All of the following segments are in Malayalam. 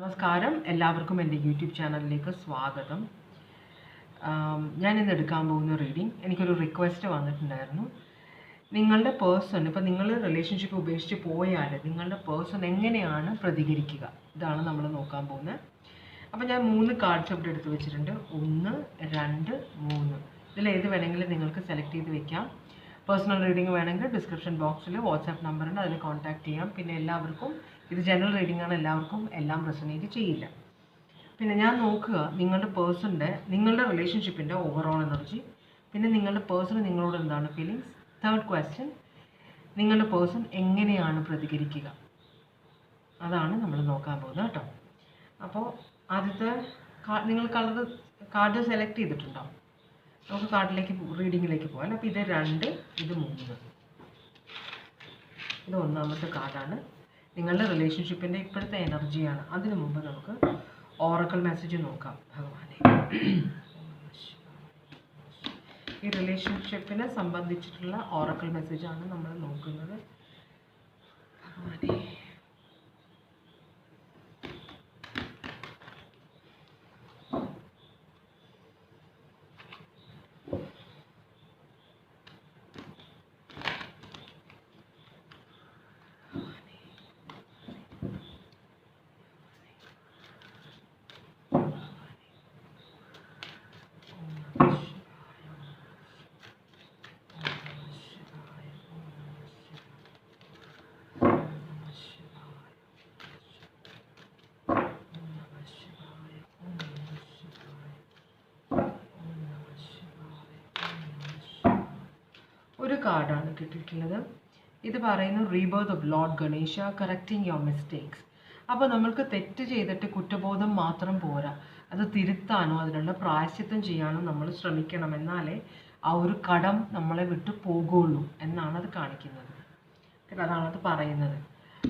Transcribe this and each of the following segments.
നമസ്കാരം, എല്ലാവർക്കും എൻ്റെ യൂട്യൂബ് ചാനലിലേക്ക് സ്വാഗതം. ഞാനിന്ന് എടുക്കാൻ പോകുന്ന റീഡിംഗ്, എനിക്കൊരു റിക്വസ്റ്റ് വന്നിട്ടുണ്ടായിരുന്നു. നിങ്ങളുടെ പേഴ്സൺ, ഇപ്പോൾ നിങ്ങൾ റിലേഷൻഷിപ്പ് ഉപേക്ഷിച്ച് പോയാൽ നിങ്ങളുടെ പേഴ്സൺ എങ്ങനെയാണ് പ്രതികരിക്കുക, ഇതാണ് നമ്മൾ നോക്കാൻ പോകുന്നത്. അപ്പോൾ ഞാൻ 3 കാർഡ്സ് ഇവിടെ എടുത്ത് വെച്ചിട്ടുണ്ട്. 1, 2, 3. ഇതിലേത് വേണമെങ്കിലും നിങ്ങൾക്ക് സെലക്ട് ചെയ്ത് വെക്കാം. പേഴ്സണൽ റീഡിംഗ് വേണമെങ്കിൽ ഡിസ്ക്രിപ്ഷൻ ബോക്സിൽ വാട്സാപ്പ് നമ്പറുണ്ട്, അതിൽ കോൺടാക്ട് ചെയ്യാം. പിന്നെ എല്ലാവർക്കും ഇത് ജനറൽ റീഡിംഗ് ആണ്, എല്ലാവർക്കും എല്ലാം റെസൊനേറ്റ് ചെയ്യില്ല. പിന്നെ ഞാൻ നോക്കുക നിങ്ങളുടെ റിലേഷൻഷിപ്പിൻ്റെ ഓവറോൾ എനർജി, പിന്നെ നിങ്ങളുടെ പേഴ്സൺ നിങ്ങളോട് എന്താണ് ഫീലിങ്സ്. 3rd ക്വസ്റ്റ്യൻ, നിങ്ങളുടെ പേഴ്സൺ എങ്ങനെയാണ് പ്രതികരിക്കുക, അതാണ് നമ്മൾ നോക്കാൻ പോകുന്നത് കേട്ടോ. അപ്പോൾ ആദ്യത്തെ നിങ്ങൾ കാർഡ് സെലക്ട് ചെയ്തിട്ടുണ്ടോ? നമുക്ക് റീഡിങ്ങിലേക്ക് പോകാം. അപ്പോൾ ഇത് 2, ഇത് 3. ഇത് 1ാമത്തെ കാർഡാണ്. നിങ്ങളുടെ റിലേഷൻഷിപ്പിൻ്റെ ഇപ്പോഴത്തെ എനർജിയാണ്. അതിനു മുമ്പ് നമുക്ക് ഓറക്കിൾ മെസ്സേജ് നോക്കാം. ഭഗവാനെ, ഈ റിലേഷൻഷിപ്പിനെ സംബന്ധിച്ചിട്ടുള്ള ഓറക്കിൾ മെസ്സേജാണ് നമ്മൾ നോക്കുന്നത്. ഭഗവാനെ, ഒരു കാർഡാണ് കിട്ടിയിട്ടുള്ളത്. ഇത് പറയുന്നു rebirth of Lord Ganesha, correcting your mistakes. അപ്പോൾ നമ്മൾക്ക് തെറ്റ് ചെയ്തിട്ട് കുറ്റബോധം മാത്രം പോരാ, അത് തിരുത്താനോ അതിനുള്ള പ്രായശ്ചിത്തം ചെയ്യാനോ നമ്മൾ ശ്രമിക്കണം. എന്നാലേ ആ ഒരു കടം നമ്മളെ വിട്ട് പോകുള്ളൂ എന്നാണ് അത് കാണിക്കുന്നത്. അതാണത് പറയുന്നത്.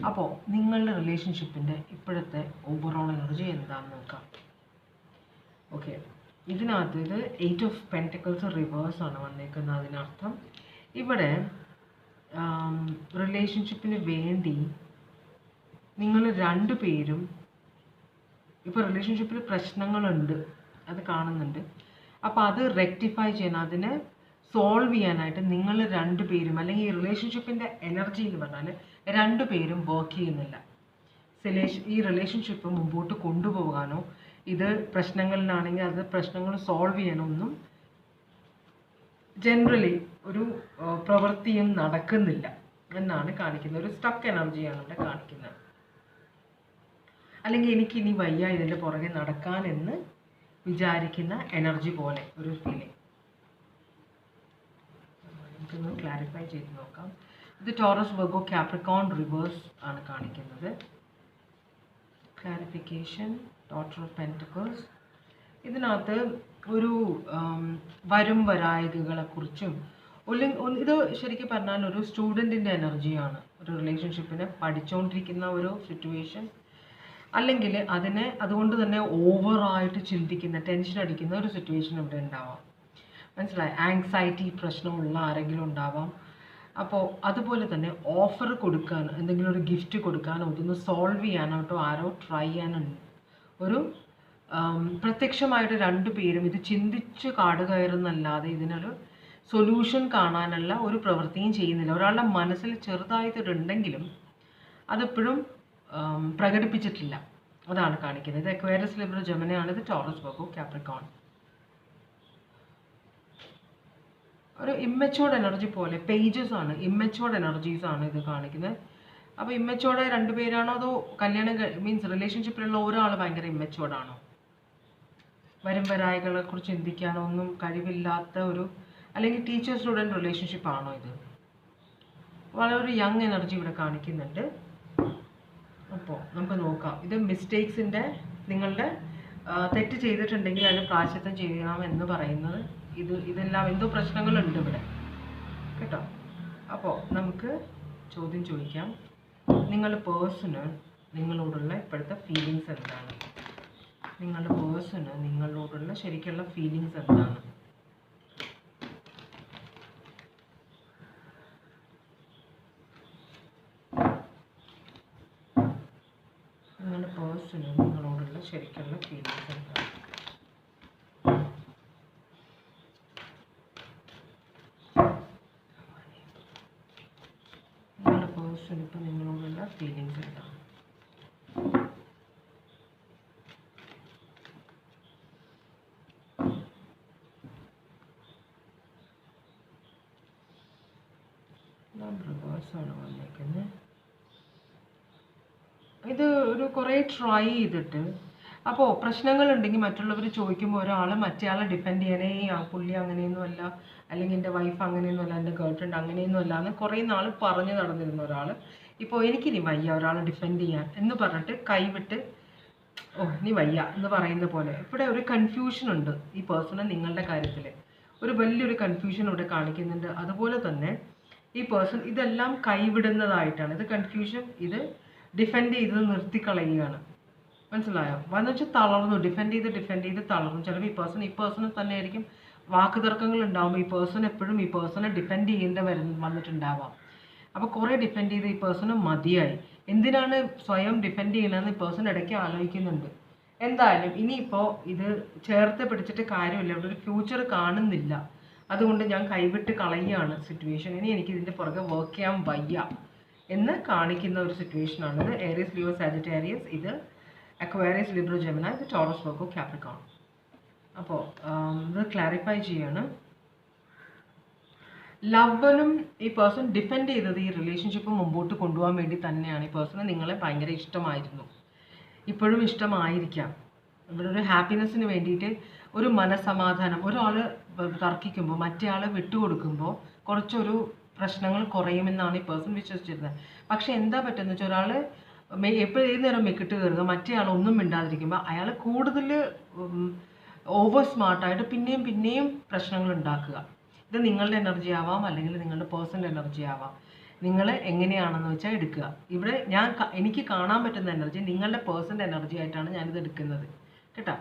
അപ്പോൾ നിങ്ങളുടെ റിലേഷൻഷിപ്പിൻ്റെ ഇപ്പോഴത്തെ ഓവറോൾ എനർജി എന്താണെന്ന് നോക്കാം. ഓക്കെ, ഇതിനകത്ത് ഇത് 8 ഓഫ് പെൻറ്റിക്കിൾസ് റിവേഴ്സാണ് വന്നേക്കുന്നത്. അതിനർത്ഥം ഇവിടെ റിലേഷൻഷിപ്പിന് വേണ്ടി നിങ്ങൾ 2 പേരും ഇപ്പോൾ റിലേഷൻഷിപ്പിൽ പ്രശ്നങ്ങളുണ്ട്, അത് കാണുന്നുണ്ട്. അപ്പോൾ അത് റെക്ടിഫൈ ചെയ്യാൻ, അതിനെ സോൾവ് ചെയ്യാനായിട്ട് നിങ്ങൾ 2 പേരും, അല്ലെങ്കിൽ ഈ റിലേഷൻഷിപ്പിൻ്റെ എനർജി എന്ന് പറഞ്ഞാൽ 2 പേരും വർക്ക് ചെയ്യുന്നില്ല. ഈ റിലേഷൻഷിപ്പ് മുമ്പോട്ട് കൊണ്ടുപോകാനോ ഇത് പ്രശ്നങ്ങളിലാണെങ്കിൽ അത് പ്രശ്നങ്ങൾ സോൾവ് ചെയ്യാനോ ഒന്നും ജനറലി ഒരു പ്രവൃത്തിയും നടക്കുന്നില്ല എന്നാണ് കാണിക്കുന്നത്. ഒരു സ്റ്റക്ക് എനർജിയാണ് ഇവിടെ കാണിക്കുന്നത്. അല്ലെങ്കിൽ എനിക്കിനി വയ്യ ഇതിൻ്റെ പുറകെ നടക്കാനെന്ന് വിചാരിക്കുന്ന എനർജി പോലെ ഒരു ഫീലിംഗ്. നമുക്കൊന്ന് ക്ലാരിഫൈ ചെയ്ത് നോക്കാം. ഇത് ടോറസ്, വെർഗോ, കാപ്രിക്കോൺ റിവേഴ്സ് ആണ് കാണിക്കുന്നത്. Clarification, daughter of pentacles. ഇതിനകത്ത് ഒരു വരും വരായികളെക്കുറിച്ചും ഇത് ശരിക്കും പറഞ്ഞാൽ ഒരു സ്റ്റുഡൻറ്റിൻ്റെ എനർജിയാണ്. ഒരു റിലേഷൻഷിപ്പിനെ പഠിച്ചുകൊണ്ടിരിക്കുന്ന ഒരു സിറ്റുവേഷൻ, അല്ലെങ്കിൽ അതുകൊണ്ട് തന്നെ ഓവറായിട്ട് ചിന്തിക്കുന്ന, ടെൻഷൻ അടിക്കുന്ന ഒരു സിറ്റുവേഷൻ ഇവിടെ ഉണ്ടാവാം. മനസ്സിലായി? ആങ്സൈറ്റി പ്രശ്നമുള്ള ആരെങ്കിലും ഉണ്ടാവാം. അപ്പോൾ അതുപോലെ തന്നെ ഓഫർ കൊടുക്കാൻ, എന്തെങ്കിലും ഒരു ഗിഫ്റ്റ് കൊടുക്കാനോ ഇതൊന്ന് സോൾവ് ചെയ്യാനായിട്ടോ ആരോ ട്രൈ ചെയ്യാനുണ്ട്. ഒരു പ്രത്യക്ഷമായിട്ട് 2 പേരും ഇത് ചിന്തിച്ച് കാട് കയറുന്നല്ലാതെ ഇതിനൊരു സൊല്യൂഷൻ കാണാനുള്ള ഒരു പ്രവൃത്തിയും ചെയ്യുന്നില്ല. ഒരാളുടെ മനസ്സിൽ ചെറുതായിട്ടൊരുണ്ടെങ്കിലും അതെപ്പോഴും പ്രകടിപ്പിച്ചിട്ടില്ല. അതാണ് കാണിക്കുന്നത്. ഇത് അക്വേറിയസ്, ലിബ്ര, ജെമിനി, ഇത് ടോറസ്, വെർഗോ, കാപ്രിക്കോൺ. ഒരു ഇമ്മച്യൂർഡ് എനർജി പോലെ പേജസ് ആണ്, ഇമ്മച്യൂർഡ് എനർജീസ് ആണ് ഇത് കാണിക്കുന്നത്. അപ്പോൾ ഇമ്മച്യൂർഡ് 2 പേരാണോ, അതോ കല്യാണം മീൻസ് റിലേഷൻഷിപ്പിലുള്ള ഒരാൾ ഭയങ്കര ഇമ്മച്യൂർഡ് ആണോ? വരും വരായികളെ കുറിച്ച് ചിന്തിക്കാനോ ഒന്നും കഴിവില്ലാത്ത ഒരു, അല്ലെങ്കിൽ ടീച്ചർ സ്റ്റുഡൻറ്റ് റിലേഷൻഷിപ്പ് ആണോ ഇത്? വളരെ ഒരു യങ് എനർജി ഇവിടെ കാണിക്കുന്നുണ്ട്. അപ്പോൾ നമുക്ക് നോക്കാം. ഇത് മിസ്റ്റേക്സിൻ്റെ, നിങ്ങളുടെ തെറ്റ് ചെയ്തിട്ടുണ്ടെങ്കിൽ അതിന് പ്രായശ്ചിത്തം ചെയ്യണം എന്ന് പറയുന്നത്. ഇതെല്ലാം എന്തോ പ്രശ്നങ്ങളുണ്ട് ഇവിടെ കേട്ടോ. അപ്പോൾ നമുക്ക് ചോദ്യം ചോദിക്കാം. നിങ്ങളുടെ പേഴ്സണ് നിങ്ങളോടുള്ള ഇപ്പോഴത്തെ ഫീലിങ്സ് എന്താണ്? നിങ്ങളുടെ പേഴ്സണ് നിങ്ങളോടുള്ള ശരിക്കുള്ള ഫീലിങ്സ് എന്താണ്? നിങ്ങളുടെ പേഴ്സണ് നിങ്ങളോട് ശരിക്കുള്ള ഫീലിങ്സ് എന്താണ്. നിങ്ങളുടെ പേഴ്സൺ ഇപ്പം നിങ്ങളോടുള്ള ഫീലിങ്സ് എന്താണ്. റിവേഴ്സാണ് വന്നേക്കുന്നത്. ഇത് ഒരു കുറേ ട്രൈ ചെയ്തിട്ട് അപ്പോൾ പ്രശ്നങ്ങളുണ്ടെങ്കിൽ മറ്റുള്ളവർ ചോദിക്കുമ്പോൾ ഒരാൾ മറ്റേയാളെ ഡിപ്പെൻഡ് ചെയ്യണേ, ആ പുള്ളി അങ്ങനെയൊന്നുമല്ല, അല്ലെങ്കിൽ എൻ്റെ വൈഫ് അങ്ങനെയൊന്നുമല്ല, എൻ്റെ ഗേൾ ഫ്രണ്ട് അങ്ങനെയൊന്നുമല്ല എന്ന് കുറേ നാൾ പറഞ്ഞു നടന്നിരുന്ന ഒരാൾ ഇപ്പോൾ എനിക്കിനി വയ്യ ഒരാളെ ഡിപ്പെൻഡ് ചെയ്യാൻ എന്ന് പറഞ്ഞിട്ട് കൈവിട്ട് ഓ നീ വയ്യ എന്ന് പറയുന്ന പോലെ ഇവിടെ ഒരു കൺഫ്യൂഷൻ ഉണ്ട് ഈ പേഴ്സണ് നിങ്ങളുടെ കാര്യത്തിൽ. ഒരു വലിയൊരു കൺഫ്യൂഷൻ ഇവിടെ കാണിക്കുന്നുണ്ട്. അതുപോലെ തന്നെ ഈ പേഴ്സൺ ഇതെല്ലാം കൈവിടുന്നതായിട്ടാണ്. ഇത് കൺഫ്യൂഷൻ, ഇത് ഡിഫെൻഡ് ചെയ്ത് നിർത്തിക്കളയുകയാണ്. മനസ്സിലായോ? വന്നു വെച്ചാൽ തളർന്നു, ഡിഫെൻഡ് ചെയ്ത് തളർന്നു. ചിലപ്പോൾ ഈ പേഴ്സണ് തന്നെ ആയിരിക്കും വാക്ക് തർക്കങ്ങൾ ഉണ്ടാകുമ്പോൾ ഈ പേഴ്സൺ എപ്പോഴും ഈ പേഴ്സണെ ഡിഫെൻഡ് ചെയ്യേണ്ട വന്നിട്ടുണ്ടാവാം. അപ്പോൾ കുറേ ഡിഫെൻഡ് ചെയ്ത് ഈ പേഴ്സണ് മതിയായി. എന്തിനാണ് സ്വയം ഡിഫെൻഡ് ചെയ്യണമെന്ന് ഈ പേഴ്സൺ ഇടയ്ക്ക് ആലോചിക്കുന്നുണ്ട്. എന്തായാലും ഇനിയിപ്പോൾ ഇത് ചേർത്ത് പിടിച്ചിട്ട് കാര്യമില്ല, ഇവിടെ ഒരു ഫ്യൂച്ചർ കാണുന്നില്ല. അതുകൊണ്ട് ഞാൻ കൈവിട്ട് കളയുകയാണ് സിറ്റുവേഷൻ. ഇനി എനിക്ക് ഇതിൻ്റെ പുറകെ വർക്ക് ചെയ്യാൻ വയ്യ എന്ന് കാണിക്കുന്ന ഒരു സിറ്റുവേഷനാണ്. ഇത് ഏരീസ്, ലിയോ, സാജിറ്റേറിയസ്, ഇത് അക്വേറിയസ്, ലിബ്ര, ജെമിനി, ഇത് ടോറസ്, വെർഗോ, കാപ്രിക്കോൺ. അപ്പോൾ ഇത് ക്ലാരിഫൈ ചെയ്യാണ്. ലവനും ഈ പേഴ്സൺ ഡിഫെൻഡ് ചെയ്തത് ഈ റിലേഷൻഷിപ്പ് മുമ്പോട്ട് കൊണ്ടുപോകാൻ വേണ്ടി തന്നെയാണ്. ഈ പേഴ്സണ് നിങ്ങളെ ഭയങ്കര ഇഷ്ടമായിരുന്നു, ഇപ്പോഴും ഇഷ്ടമായിരിക്കാം. ഇവിടെ ഒരു ഹാപ്പിനെസ്സിന് വേണ്ടിയിട്ട് ഒരു മനസമാധാനം, ഒരാൾ തർക്കിക്കുമ്പോൾ മറ്റേ ആൾ വിട്ടുകൊടുക്കുമ്പോൾ കുറച്ചൊരു പ്രശ്നങ്ങൾ കുറയുമെന്നാണ് ഈ പേഴ്സൺ വിശ്വസിച്ചിരുന്നത്. പക്ഷെ എന്താ പറ്റുന്നത് വെച്ചാൽ ഒരാൾ എപ്പോഴും ഏത് നേരം മെക്കിട്ട് കയറുക, മറ്റേ ആൾ ഒന്നും മിണ്ടാതിരിക്കുമ്പോൾ അയാൾ കൂടുതൽ ഓവർ സ്മാർട്ടായിട്ട് പിന്നെയും പ്രശ്നങ്ങൾ ഉണ്ടാക്കുക. ഇത് നിങ്ങളുടെ എനർജി ആവാം, അല്ലെങ്കിൽ നിങ്ങളുടെ പേഴ്സണൽ എനർജി ആവാം. നിങ്ങൾ എങ്ങനെയാണെന്ന് വെച്ചാൽ എടുക്കുക. ഇവിടെ എനിക്ക് കാണാൻ പറ്റുന്ന എനർജി നിങ്ങളുടെ പേഴ്സണൽ എനർജി ആയിട്ടാണ് ഞാനിത് എടുക്കുന്നത് കേട്ടോ.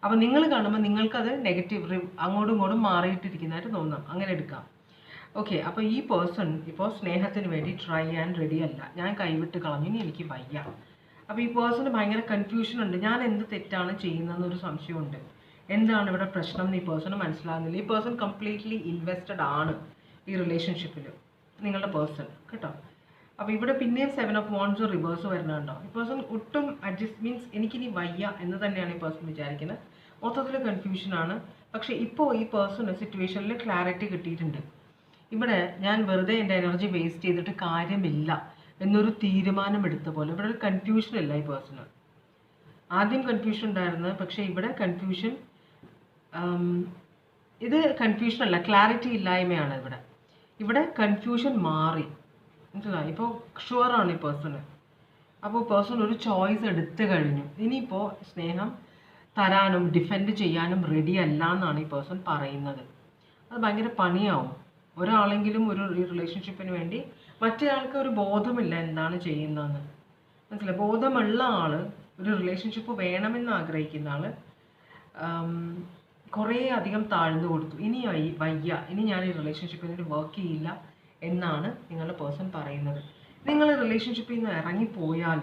അപ്പോൾ നിങ്ങൾ കാണുമ്പോൾ നിങ്ങൾക്കത് നെഗറ്റീവ് അങ്ങോട്ടും ഇങ്ങോട്ടും മാറിയിട്ടിരിക്കുന്നതായിട്ട് തോന്നാം, അങ്ങനെ എടുക്കാം. ഓക്കെ, അപ്പോൾ ഈ പേഴ്സൺ ഇപ്പോൾ സ്നേഹത്തിന് വേണ്ടി ട്രൈ ചെയ്യാൻ റെഡി അല്ല. ഞാൻ കൈവിട്ട് കളഞ്ഞു, ഇനി എനിക്ക് വയ്യ. അപ്പോൾ ഈ പേഴ്സണ് ഭയങ്കര കൺഫ്യൂഷൻ ഉണ്ട്. ഞാൻ എന്ത് തെറ്റാണ് ചെയ്യുന്നതെന്നൊരു സംശയമുണ്ട്. എന്താണ് ഇവിടെ പ്രശ്നം എന്ന് ഈ പേഴ്സണ് മനസ്സിലാകുന്നില്ല. ഈ പേഴ്സൺ കംപ്ലീറ്റ്ലി ഇൻവെസ്റ്റഡ് ആണ് ഈ റിലേഷൻഷിപ്പിൽ, നിങ്ങളുടെ പേഴ്സൺ കേട്ടോ. അപ്പോൾ ഇവിടെ പിന്നെയും 7 ഓഫ് വാൻഡ്സ് റിവേഴ്സ് വരുന്നുണ്ടോ. ഈ പേഴ്സൺ ഒട്ടും അഡ്ജസ്റ്റ് മീൻസ് എനിക്കിനി വയ്യ എന്ന് തന്നെയാണ് ഈ പേഴ്സൺ വിചാരിക്കുന്നത്. മൊത്തത്തിൽ കൺഫ്യൂഷനാണ്. പക്ഷേ ഇപ്പോൾ ഈ പേഴ്സണ് സിറ്റുവേഷനിൽ ക്ലാരിറ്റി കിട്ടിയിട്ടുണ്ട്. ഇവിടെ ഞാൻ വെറുതെ എൻ്റെ എനർജി വേസ്റ്റ് ചെയ്തിട്ട് കാര്യമില്ല എന്നൊരു തീരുമാനമെടുത്ത പോലെ ഇവിടെ ഒരു കൺഫ്യൂഷൻ ഇല്ല ഈ പേഴ്സണ്. ആദ്യം കൺഫ്യൂഷൻ ഉണ്ടായിരുന്നു, പക്ഷേ ഇവിടെ കൺഫ്യൂഷൻ, ഇത് കൺഫ്യൂഷൻ അല്ല, ക്ലാരിറ്റി ഇല്ലായ്മയാണ് ഇവിടെ കൺഫ്യൂഷൻ മാറി. മനസ്സിലായി? ഇപ്പോൾ ഷുവറാണ് ഈ പേഴ്സണ്. അപ്പോൾ പേഴ്സൺ ഒരു ചോയ്സ് എടുത്തു കഴിഞ്ഞു. ഇനിയിപ്പോൾ സ്നേഹം തരാനും ഡിഫെൻഡ് ചെയ്യാനും റെഡി അല്ല എന്നാണ് ഈ പേഴ്സൺ പറയുന്നത്. അത് ഭയങ്കര പണിയാവും. ഒരാളെങ്കിലും ഒരു റിലേഷൻഷിപ്പിന് വേണ്ടി മറ്റേ ആൾക്ക് ഒരു ബോധമില്ല എന്താണ് ചെയ്യുന്നതെന്ന്. മനസ്സിലായി? ബോധമുള്ള ആൾ, ഒരു റിലേഷൻഷിപ്പ് വേണമെന്ന് ആഗ്രഹിക്കുന്ന ആൾ കുറേ അധികം താഴ്ന്നു കൊടുത്തു. ഇനി വയ്യ, ഇനി ഞാൻ ഈ റിലേഷൻഷിപ്പിന് വേണ്ടി വർക്ക് ചെയ്യില്ല എന്നാണ് നിങ്ങളുടെ പേഴ്സൺ പറയുന്നത്. നിങ്ങൾ റിലേഷൻഷിപ്പിൽ നിന്ന് ഇറങ്ങിപ്പോയാൽ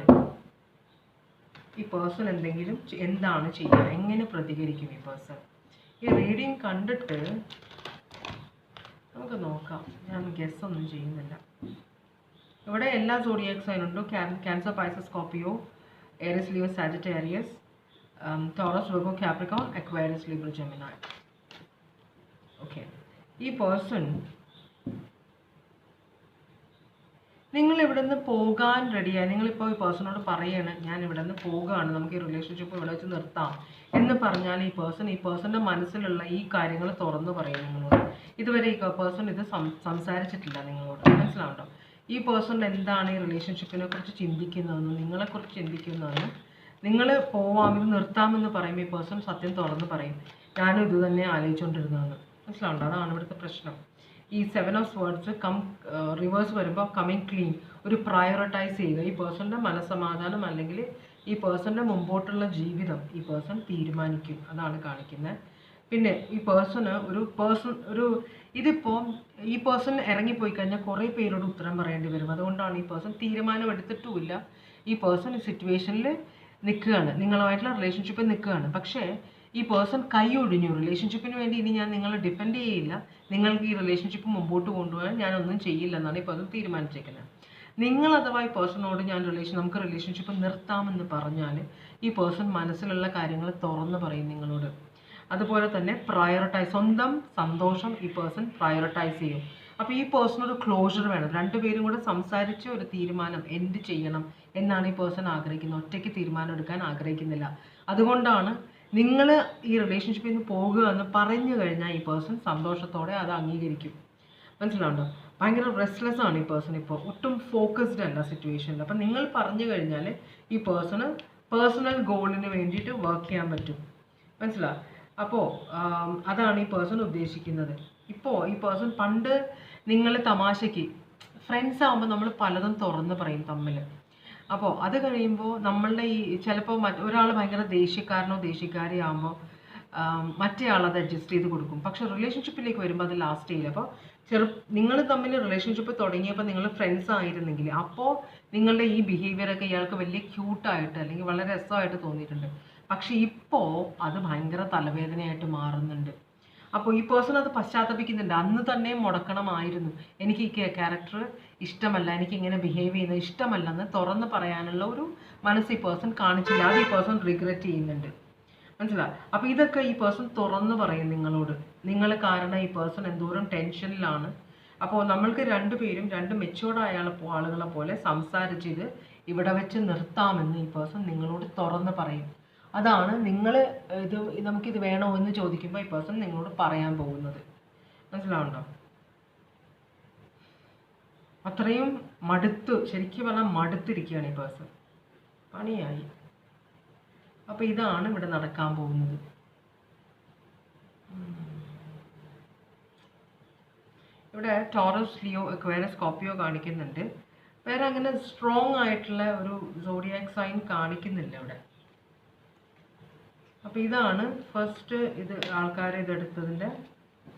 ഈ പേഴ്സൺ എന്താണ് ചെയ്യുക, എങ്ങനെ പ്രതികരിക്കും ഈ പേഴ്സൺ? ഈ റീഡിങ് കണ്ടിട്ട് നമുക്ക് നോക്കാം. ഞാൻ ഗസ് ഒന്നും ചെയ്യുന്നില്ല. ഇവിടെ എല്ലാ സോഡിയാക് സൈനുണ്ട്. Cancer, Pisces, Scorpio, Aries, Leo, Sagittarius, Taurus, Virgo, Capricorn, Aquarius, Libra, Gemini. Okay, ഈ പേഴ്സൺ നിങ്ങൾ ഇവിടെ നിന്ന് പോകാൻ റെഡിയായി. നിങ്ങളിപ്പോൾ ഈ പേഴ്സണോട് പറയാണ് ഞാൻ ഇവിടെ നിന്ന് പോകുകയാണ്, നമുക്ക് ഈ റിലേഷൻഷിപ്പ് ഇവിടെ വെച്ച് നിർത്താം എന്ന് പറഞ്ഞാൽ ഈ പേഴ്സൻ്റെ മനസ്സിലുള്ള ഈ കാര്യങ്ങൾ തുറന്നു പറയും നിങ്ങളോട്. ഇതുവരെ ഈ പേഴ്സൺ ഇത് സംസാരിച്ചിട്ടില്ല നിങ്ങളോട്. മനസ്സിലാവുണ്ടോ? ഈ പേഴ്സൺ എന്താണ് ഈ റിലേഷൻഷിപ്പിനെ കുറിച്ച് ചിന്തിക്കുന്നതെന്നും നിങ്ങളെക്കുറിച്ച് ചിന്തിക്കുന്നതെന്നും, നിങ്ങൾ പോവാം ഇത് നിർത്താമെന്ന് പറയുമ്പോൾ ഈ പേഴ്സൺ സത്യം തുറന്ന് പറയും, ഞാനും ഇത് തന്നെ ആലോചിച്ചുകൊണ്ടിരുന്നതെന്ന്. മനസ്സിലാവുണ്ടോ? അതാണ് ഇവിടുത്തെ പ്രശ്നം. ഈ 7 ഓഫ് സ്വേർഡ്സ് റിവേഴ്സ് വരുമ്പോൾ കമ്മിങ് ക്ലീൻ, ഒരു പ്രയോറിറ്റൈസ് ചെയ്യുക. ഈ പേഴ്സൻ്റെ മനസ്സമാധാനം അല്ലെങ്കിൽ ഈ പേഴ്സൻ്റെ മുമ്പോട്ടുള്ള ജീവിതം ഈ പേഴ്സൺ തീരുമാനിക്കും. അതാണ് കാണിക്കുന്നത്. പിന്നെ ഈ പേഴ്സണ് ഇതിപ്പോൾ ഈ പേഴ്സൺ ഇറങ്ങിപ്പോയി കഴിഞ്ഞാൽ കുറേ പേരോട് ഉത്തരം പറയേണ്ടി വരും. അതുകൊണ്ടാണ് ഈ പേഴ്സൺ തീരുമാനം എടുത്തിട്ടുമില്ല. ഈ പേഴ്സൺ ഈ സിറ്റുവേഷനിൽ നിൽക്കുകയാണ്, നിങ്ങളുമായിട്ടുള്ള റിലേഷൻഷിപ്പിൽ നിൽക്കുകയാണ്. പക്ഷേ ഈ പേഴ്സൺ കൈ ഒഴിഞ്ഞു. റിലേഷൻഷിപ്പിന് വേണ്ടി ഇനി ഞാൻ നിങ്ങളെ ഡിപ്പെൻഡ് ചെയ്യില്ല, നിങ്ങൾക്ക് ഈ റിലേഷൻഷിപ്പ് മുമ്പോട്ട് കൊണ്ടുപോകാൻ ഞാനൊന്നും ചെയ്യില്ല എന്നാണ് ഈ പേഴ്സൺ തീരുമാനിച്ചേക്കുന്നത്. നിങ്ങൾ അഥവാ ഈ പേഴ്സണോട് നമുക്ക് റിലേഷൻഷിപ്പ് നിർത്താമെന്ന് പറഞ്ഞാൽ ഈ പേഴ്സൺ മനസ്സിലുള്ള കാര്യങ്ങൾ തുറന്ന് പറയും നിങ്ങളോട്. അതുപോലെ തന്നെ സ്വന്തം സന്തോഷം ഈ പേഴ്സൺ പ്രയോറിറ്റൈസ് ചെയ്യും. അപ്പോൾ ഈ പേഴ്സൺ ഒരു ക്ലോഷർ വേണം. രണ്ടുപേരും കൂടെ സംസാരിച്ച് ഒരു തീരുമാനം എന്ത് ചെയ്യണം എന്നാണ് ഈ പേഴ്സൺ ആഗ്രഹിക്കുന്നത്. ഒറ്റയ്ക്ക് തീരുമാനം എടുക്കാൻ ആഗ്രഹിക്കുന്നില്ല. അതുകൊണ്ടാണ് നിങ്ങൾ ഈ റിലേഷൻഷിപ്പിൽ നിന്ന് പോകുക എന്ന് പറഞ്ഞു കഴിഞ്ഞാൽ ഈ പേഴ്സൺ സന്തോഷത്തോടെ അത് അംഗീകരിക്കും. മനസ്സിലാവുണ്ടോ? ഭയങ്കര റെസ്റ്റ്ലെസ് ആണ് ഈ പേഴ്സൺ. ഇപ്പോൾ ഒട്ടും ഫോക്കസ്ഡ് അല്ല സിറ്റുവേഷനിൽ. അപ്പം നിങ്ങൾ പറഞ്ഞു കഴിഞ്ഞാൽ ഈ പേഴ്സണ് പേഴ്സണൽ ഗോളിന് വേണ്ടിയിട്ട് വർക്ക് ചെയ്യാൻ പറ്റും. മനസ്സിലാവും? അപ്പോൾ അതാണ് ഈ പേഴ്സൺ ഉദ്ദേശിക്കുന്നത്. ഇപ്പോൾ ഈ പേഴ്സൺ പണ്ട് നിങ്ങൾ തമാശയ്ക്ക് ഫ്രണ്ട്സ് ആകുമ്പോൾ നമ്മൾ പലതും തുറന്ന് പറയും തമ്മിൽ. അപ്പോൾ അത് കഴിയുമ്പോൾ നമ്മളുടെ ഈ ചിലപ്പോൾ ഒരാൾ ഭയങ്കര ദേഷ്യക്കാരനോ ദേഷ്യക്കാരിയാകുമ്പോൾ മറ്റേ ആളത് അഡ്ജസ്റ്റ് ചെയ്ത് കൊടുക്കും. പക്ഷെ റിലേഷൻഷിപ്പിലേക്ക് വരുമ്പോൾ അത് ലാസ്റ്റ് ചെയ്യില്ല. അപ്പോൾ നിങ്ങൾ തമ്മിൽ റിലേഷൻഷിപ്പ് തുടങ്ങിയപ്പോൾ നിങ്ങൾ ഫ്രണ്ട്സ് ആയിരുന്നെങ്കിൽ അപ്പോൾ നിങ്ങളുടെ ഈ ബിഹേവിയറൊക്കെ ഇയാൾക്ക് വലിയ ക്യൂട്ടായിട്ട് അല്ലെങ്കിൽ വളരെ രസമായിട്ട് തോന്നിയിട്ടുണ്ട്. പക്ഷെ ഇപ്പോൾ അത് ഭയങ്കര തലവേദനയായിട്ട് മാറുന്നുണ്ട്. അപ്പോൾ ഈ പേഴ്സൺ അത് പശ്ചാത്തപിക്കുന്നുണ്ട്. അന്ന് തന്നെ മുടക്കണമായിരുന്നു, എനിക്ക് ഈ ക്യാരക്ടർ ഇഷ്ടമല്ല, എനിക്ക് ഇങ്ങനെ ബിഹേവ് ചെയ്യുന്നത് ഇഷ്ടമല്ലെന്ന് തുറന്ന് പറയാനുള്ള ഒരു മനസ്സ് ഈ പേഴ്സൺ കാണിച്ചില്ല. അത് ഈ പേഴ്സൺ റിഗ്രറ്റ് ചെയ്യുന്നുണ്ട്. മനസ്സിലായി? അപ്പോൾ ഇതൊക്കെ ഈ പേഴ്സൺ തുറന്ന് പറയും നിങ്ങളോട്. നിങ്ങൾ കാരണം ഈ പേഴ്സൺ എന്തോരം ടെൻഷനിലാണ്. അപ്പോൾ നമ്മൾക്ക് രണ്ടുപേരും രണ്ട് മെച്ചുവേർഡായ ആളുകളെ പോലെ സംസാരിച്ചിത് ഇവിടെ വെച്ച് നിർത്താമെന്ന് ഈ പേഴ്സൺ നിങ്ങളോട് തുറന്ന് പറയും. അതാണ് നിങ്ങൾ നമുക്കിത് വേണോ എന്ന് ചോദിക്കുമ്പോൾ ഈ പേഴ്സൺ നിങ്ങളോട് പറയാൻ പോകുന്നത്. മനസ്സിലാവുണ്ടോ? അത്രയും ശരിക്കും പറഞ്ഞാൽ മടുത്തിരിക്കുകയാണ് ഈ പേഴ്സൺ. പണിയായി. അപ്പോൾ ഇതാണ് ഇവിടെ നടക്കാൻ പോകുന്നത്. ഇവിടെ ടോറസ്, ലിയോ, അക്വേറിയസ്, സ്കോർപ്പിയോ കാണിക്കുന്നുണ്ട്. വേറെ അങ്ങനെ സ്ട്രോങ് ആയിട്ടുള്ള ഒരു സോഡിയാക് സൈൻ കാണിക്കുന്നില്ല ഇവിടെ. അപ്പോൾ ഇതാണ് ഫസ്റ്റ് ആൾക്കാർ ഇതെടുത്തതിൻ്റെ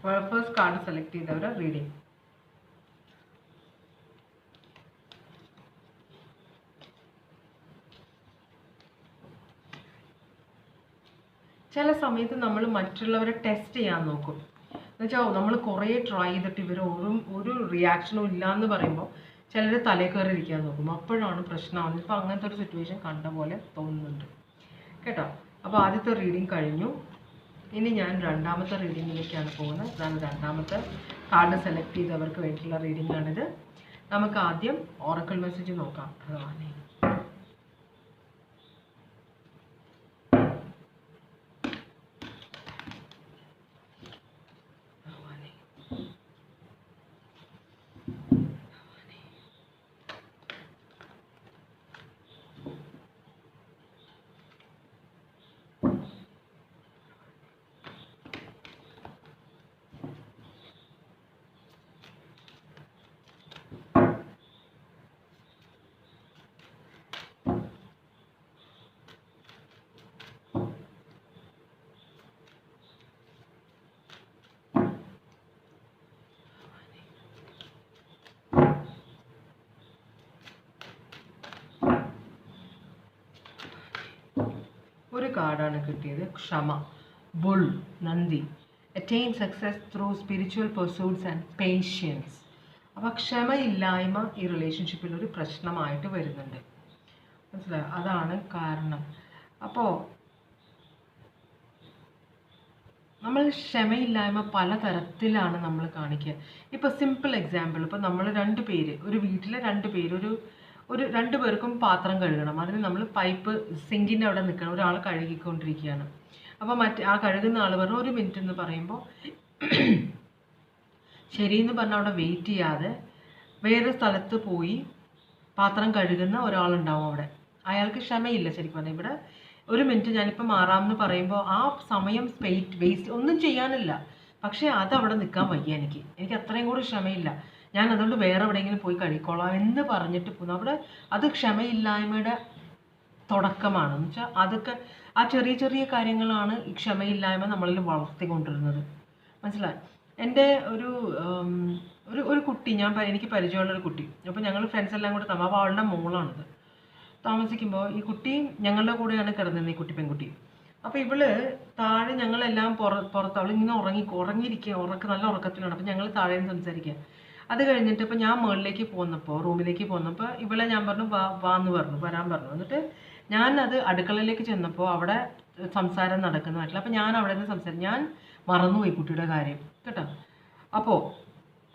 ഫസ്റ്റ് കാർഡ് സെലക്ട് ചെയ്തവരെ റീഡിങ്. ചില സമയത്ത് നമ്മൾ മറ്റുള്ളവരെ ടെസ്റ്റ് ചെയ്യാൻ നോക്കും. എന്നുവെച്ചാൽ നമ്മൾ കുറേ ട്രൈ ചെയ്തിട്ട് ഇവർ ഒരു റിയാക്ഷനും ഇല്ല എന്ന് പറയുമ്പോൾ ചിലർ തലേ കയറി ഇരിക്കാൻ നോക്കും. അപ്പോഴാണ് പ്രശ്നമാവുന്നത്. ഇപ്പോൾ അങ്ങനത്തെ ഒരു സിറ്റുവേഷൻ കണ്ട പോലെ തോന്നുന്നുണ്ട് കേട്ടോ. അപ്പോൾ ആദ്യത്തെ റീഡിങ് കഴിഞ്ഞു. ഇനി ഞാൻ രണ്ടാമത്തെ റീഡിങ്ങിലേക്കാണ് പോകുന്നത്. അതാണ് രണ്ടാമത്തെ കാർഡ് സെലക്ട് ചെയ്തവർക്ക് വേണ്ടിയിട്ടുള്ള റീഡിംഗ് ആണിത്. നമുക്ക് ആദ്യം ഓറക്കിൾ മെസ്സേജ് നോക്കാം. ഭഗവാനെ, ഒരു കാർഡാണ് കിട്ടിയത്. ക്ഷമ, ബുൾ, നന്ദി. Attain success through spiritual pursuits and patience. അപ്പോൾ ക്ഷമയില്ലായ്മ ഈ റിലേഷൻഷിപ്പിൽ ഒരു പ്രശ്നമായിട്ട് വരുന്നുണ്ട്. മനസ്സിലായോ? അതാണ് കാരണം. അപ്പോൾ നമ്മൾ ക്ഷമയില്ലായ്മ പലതരത്തിലാണ് നമ്മൾ കാണിക്കുക. ഇപ്പോൾ സിമ്പിൾ എക്സാമ്പിൾ, ഇപ്പോൾ നമ്മൾ ഒരു വീട്ടിലെ രണ്ട് പേര് രണ്ടു പേർക്കും പാത്രം കഴുകണം. അതിന് നമ്മൾ പൈപ്പ് സിങ്കിൻ്റെ അവിടെ നിൽക്കണം. ഒരാൾ കഴുകിക്കൊണ്ടിരിക്കുകയാണ്. അപ്പോൾ ആ കഴുകുന്ന ആൾ പറഞ്ഞു 1 മിനിറ്റ് എന്ന് പറയുമ്പോൾ ശരിയെന്ന് പറഞ്ഞാൽ അവിടെ വെയിറ്റ് ചെയ്യാതെ വേറെ സ്ഥലത്ത് പോയി പാത്രം കഴുകുന്ന ഒരാളുണ്ടാവും അവിടെ. അയാൾക്ക് ക്ഷമയില്ല. ശരിക്കും പറഞ്ഞാൽ ഇവിടെ 1 മിനിറ്റ് ഞാനിപ്പോൾ മാറാമെന്ന് പറയുമ്പോൾ ആ സമയം വേസ്റ്റ് ഒന്നും ചെയ്യാനില്ല. പക്ഷേ അതവിടെ നിൽക്കാൻ വയ്യ. എനിക്ക് അത്രയും കൂടി ക്ഷമയില്ല. ഞാൻ അതുകൊണ്ട് വേറെ എവിടെയെങ്കിലും പോയി കഴിക്കോളാം എന്ന് പറഞ്ഞിട്ട് പോകുന്നു. അവിടെ അത് ക്ഷമയില്ലായ്മയുടെ തുടക്കമാണ്. എന്ന് വെച്ചാൽ അതൊക്കെ ആ ചെറിയ ചെറിയ കാര്യങ്ങളാണ് ഈ ക്ഷമയില്ലായ്മ നമ്മളിൽ വളർത്തിക്കൊണ്ടിരുന്നത്. മനസ്സിലായി? എൻ്റെ ഒരു കുട്ടി, എനിക്ക് പരിചയമുള്ളൊരു കുട്ടി. അപ്പോൾ ഞങ്ങൾ ഫ്രണ്ട്സ് എല്ലാം കൂടെ അപ്പോൾ അവളുടെ മോളാണിത്. താമസിക്കുമ്പോൾ ഈ കുട്ടി ഞങ്ങളുടെ കൂടെയാണ് കിടന്നിരുന്നത്, ഈ കുട്ടി പെൺകുട്ടി. അപ്പോൾ ഇവള് താഴെ ഞങ്ങളെല്ലാം പുറത്ത് അവളിങ്ങനെ ഉറങ്ങിയിരിക്കുക, നല്ല ഉറക്കത്തിലാണ്. അപ്പോൾ ഞങ്ങൾ താഴെ നിന്ന് സംസാരിക്കുക. അത് കഴിഞ്ഞിട്ട് ഇപ്പോൾ ഞാൻ മുകളിലേക്ക് റൂമിലേക്ക് പോന്നപ്പോൾ ഇവളെ ഞാൻ പറഞ്ഞു വരാൻ പറഞ്ഞു. എന്നിട്ട് ഞാനത് അടുക്കളയിലേക്ക് ചെന്നപ്പോൾ അവിടെ സംസാരം നടക്കുന്നതായിട്ടില്ല. അപ്പോൾ ഞാൻ അവിടെ നിന്ന് ഞാൻ മറന്നുപോയി കുട്ടിയുടെ കാര്യം കേട്ടോ. അപ്പോൾ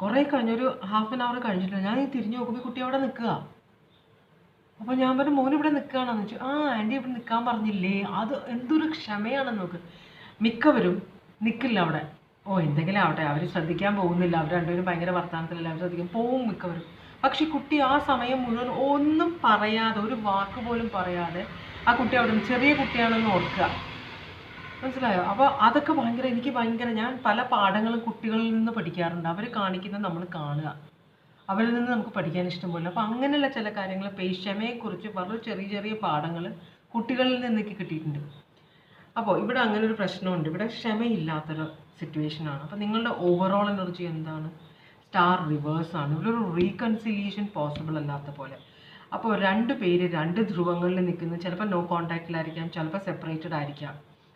കുറേ കഴിഞ്ഞൊരു ഹാഫ് ആൻ അവർ കഴിഞ്ഞിട്ട് ഞാൻ തിരിഞ്ഞു നോക്കുമ്പോൾ കുട്ടി അവിടെ നിൽക്കുക. അപ്പോൾ ഞാൻ പറഞ്ഞു മോൻ ഇവിടെ നിൽക്കുകയാണെന്ന് വെച്ചു. ആൻറ്റി ഇവിടെ നിൽക്കാൻ പറഞ്ഞില്ലേ. അത് എന്തൊരു ക്ഷമയാണെന്ന് നോക്ക്. മിക്കവരും നിൽക്കില്ല അവിടെ. എന്തെങ്കിലും ആവട്ടെ, അവർ ശ്രദ്ധിക്കാൻ പോകുന്നില്ല, അവർ രണ്ടുപേരും ഭയങ്കര വർത്തമാനത്തിലല്ല, അവർ ശ്രദ്ധിക്കാൻ പോവും മിക്കവരും. പക്ഷെ കുട്ടി ആ സമയം മുഴുവൻ ഒന്നും പറയാതെ, ഒരു വാക്ക് പോലും പറയാതെ ആ കുട്ടി അവിടെ ചെറിയ കുട്ടിയാണെന്ന് ഓർക്കുക. മനസ്സിലായോ? അപ്പോൾ അതൊക്കെ ഞാൻ പല പാഠങ്ങളും കുട്ടികളിൽ നിന്ന് പഠിക്കാറുണ്ട്. അവർ കാണിക്കുന്നത് നമ്മൾ കാണുക, അവരിൽ നിന്ന് നമുക്ക് പഠിക്കാൻ ഇഷ്ടംപോലെ. അപ്പോൾ അങ്ങനെയുള്ള ചില കാര്യങ്ങൾ ക്ഷമയെക്കുറിച്ച് വളരെ ചെറിയ ചെറിയ പാഠങ്ങൾ കുട്ടികളിൽ നിന്നൊക്കെ കിട്ടിയിട്ടുണ്ട്. അപ്പോൾ ഇവിടെ അങ്ങനെ ഒരു പ്രശ്നമുണ്ട്. ഇവിടെ ക്ഷമയില്ലാത്തൊരു സിറ്റുവേഷനാണ്. അപ്പോൾ നിങ്ങളുടെ ഓവറോൾ എനർജി എന്താണ്? സ്റ്റാർ റിവേഴ്സാണ്. ഇവിടെ ഒരു റീകൺസിലിയേഷൻ പോസിബിൾ അല്ലാത്ത പോലെ. അപ്പോൾ രണ്ട് ധ്രുവങ്ങളിൽ നിൽക്കുന്നത് ചിലപ്പോൾ നോ കോണ്ടാക്റ്റിലായിരിക്കാം, ചിലപ്പോൾ സെപ്പറേറ്റഡ് ആയിരിക്കാം.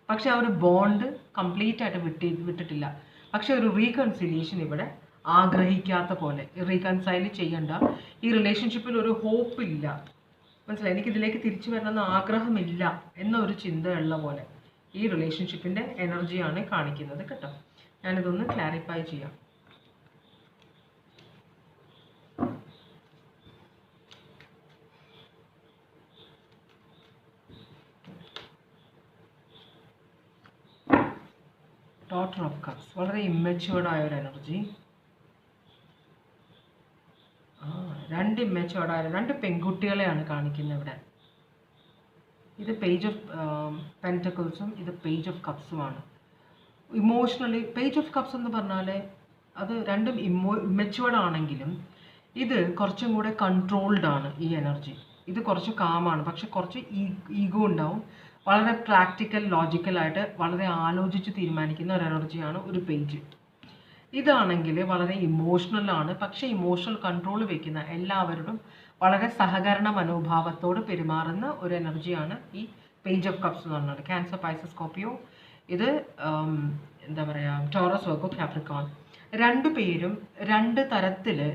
പക്ഷെ ആ ഒരു ബോണ്ട് കംപ്ലീറ്റ് ആയിട്ട് വിട്ടിട്ടില്ല. പക്ഷെ ഒരു റീകൺസിലിയേഷൻ ഇവിടെ ആഗ്രഹിക്കാത്ത പോലെ, റീകൺസൈൽ ചെയ്യണ്ട, ഈ റിലേഷൻഷിപ്പിൽ ഒരു ഹോപ്പ് ഇല്ല, മനസ്സിലായി, എനിക്കിതിലേക്ക് തിരിച്ചു വരണമെന്ന് ആഗ്രഹമില്ല എന്നൊരു ചിന്തയുള്ള പോലെ ഈ റിലേഷൻഷിപ്പിൻ്റെ എനർജിയാണ് കാണിക്കുന്നത് കേട്ടോ. ഞാനിതൊന്ന് ക്ലാരിഫൈ ചെയ്യാം. ഡോട്ടർ ഓഫ് കപ്സ് വളരെ ഇമ്മച്യൂർഡായ ഒരു എനർജി. രണ്ട് പെൺകുട്ടികളെയാണ് കാണിക്കുന്നത് ഇവിടെ. ഇത് പേജ് ഓഫ് പെൻറ്റക്കിൾസും ഇത് പേജ് ഓഫ് കപ്സുമാണ്. ഇമോഷണലി പേജ് ഓഫ് കപ്സ് എന്ന് പറഞ്ഞാൽ അത് രണ്ടും ഇമ്മച്യൂർഡ് ആണെങ്കിലും ഇത് കുറച്ചും കൂടെ കൺട്രോൾഡ് ആണ് ഈ എനർജി. ഇത് കുറച്ച് കാമാണ്, പക്ഷെ കുറച്ച് ഈഗോ ഉണ്ടാവും. വളരെ പ്രാക്ടിക്കൽ ലോജിക്കലായിട്ട് വളരെ ആലോചിച്ച് തീരുമാനിക്കുന്ന ഒരു എനർജിയാണ് ഒരു പേജ്. ഇതാണെങ്കിൽ വളരെ ഇമോഷണലാണ്, പക്ഷേ ഇമോഷണൽ കൺട്രോൾ വയ്ക്കുന്ന എല്ലാവരോടും വളരെ സഹകരണ മനോഭാവത്തോട് പെരുമാറുന്ന ഒരു എനർജിയാണ് ഈ പേജ് ഓഫ് കപ്സ് എന്ന് പറഞ്ഞത്. ക്യാൻസർ, പൈസസ്, സ്കോർപ്പിയോ, ഇത് എന്താ പറയുക, ടോറസ്, വെർഗോ, കാപ്രിക്കോൺ.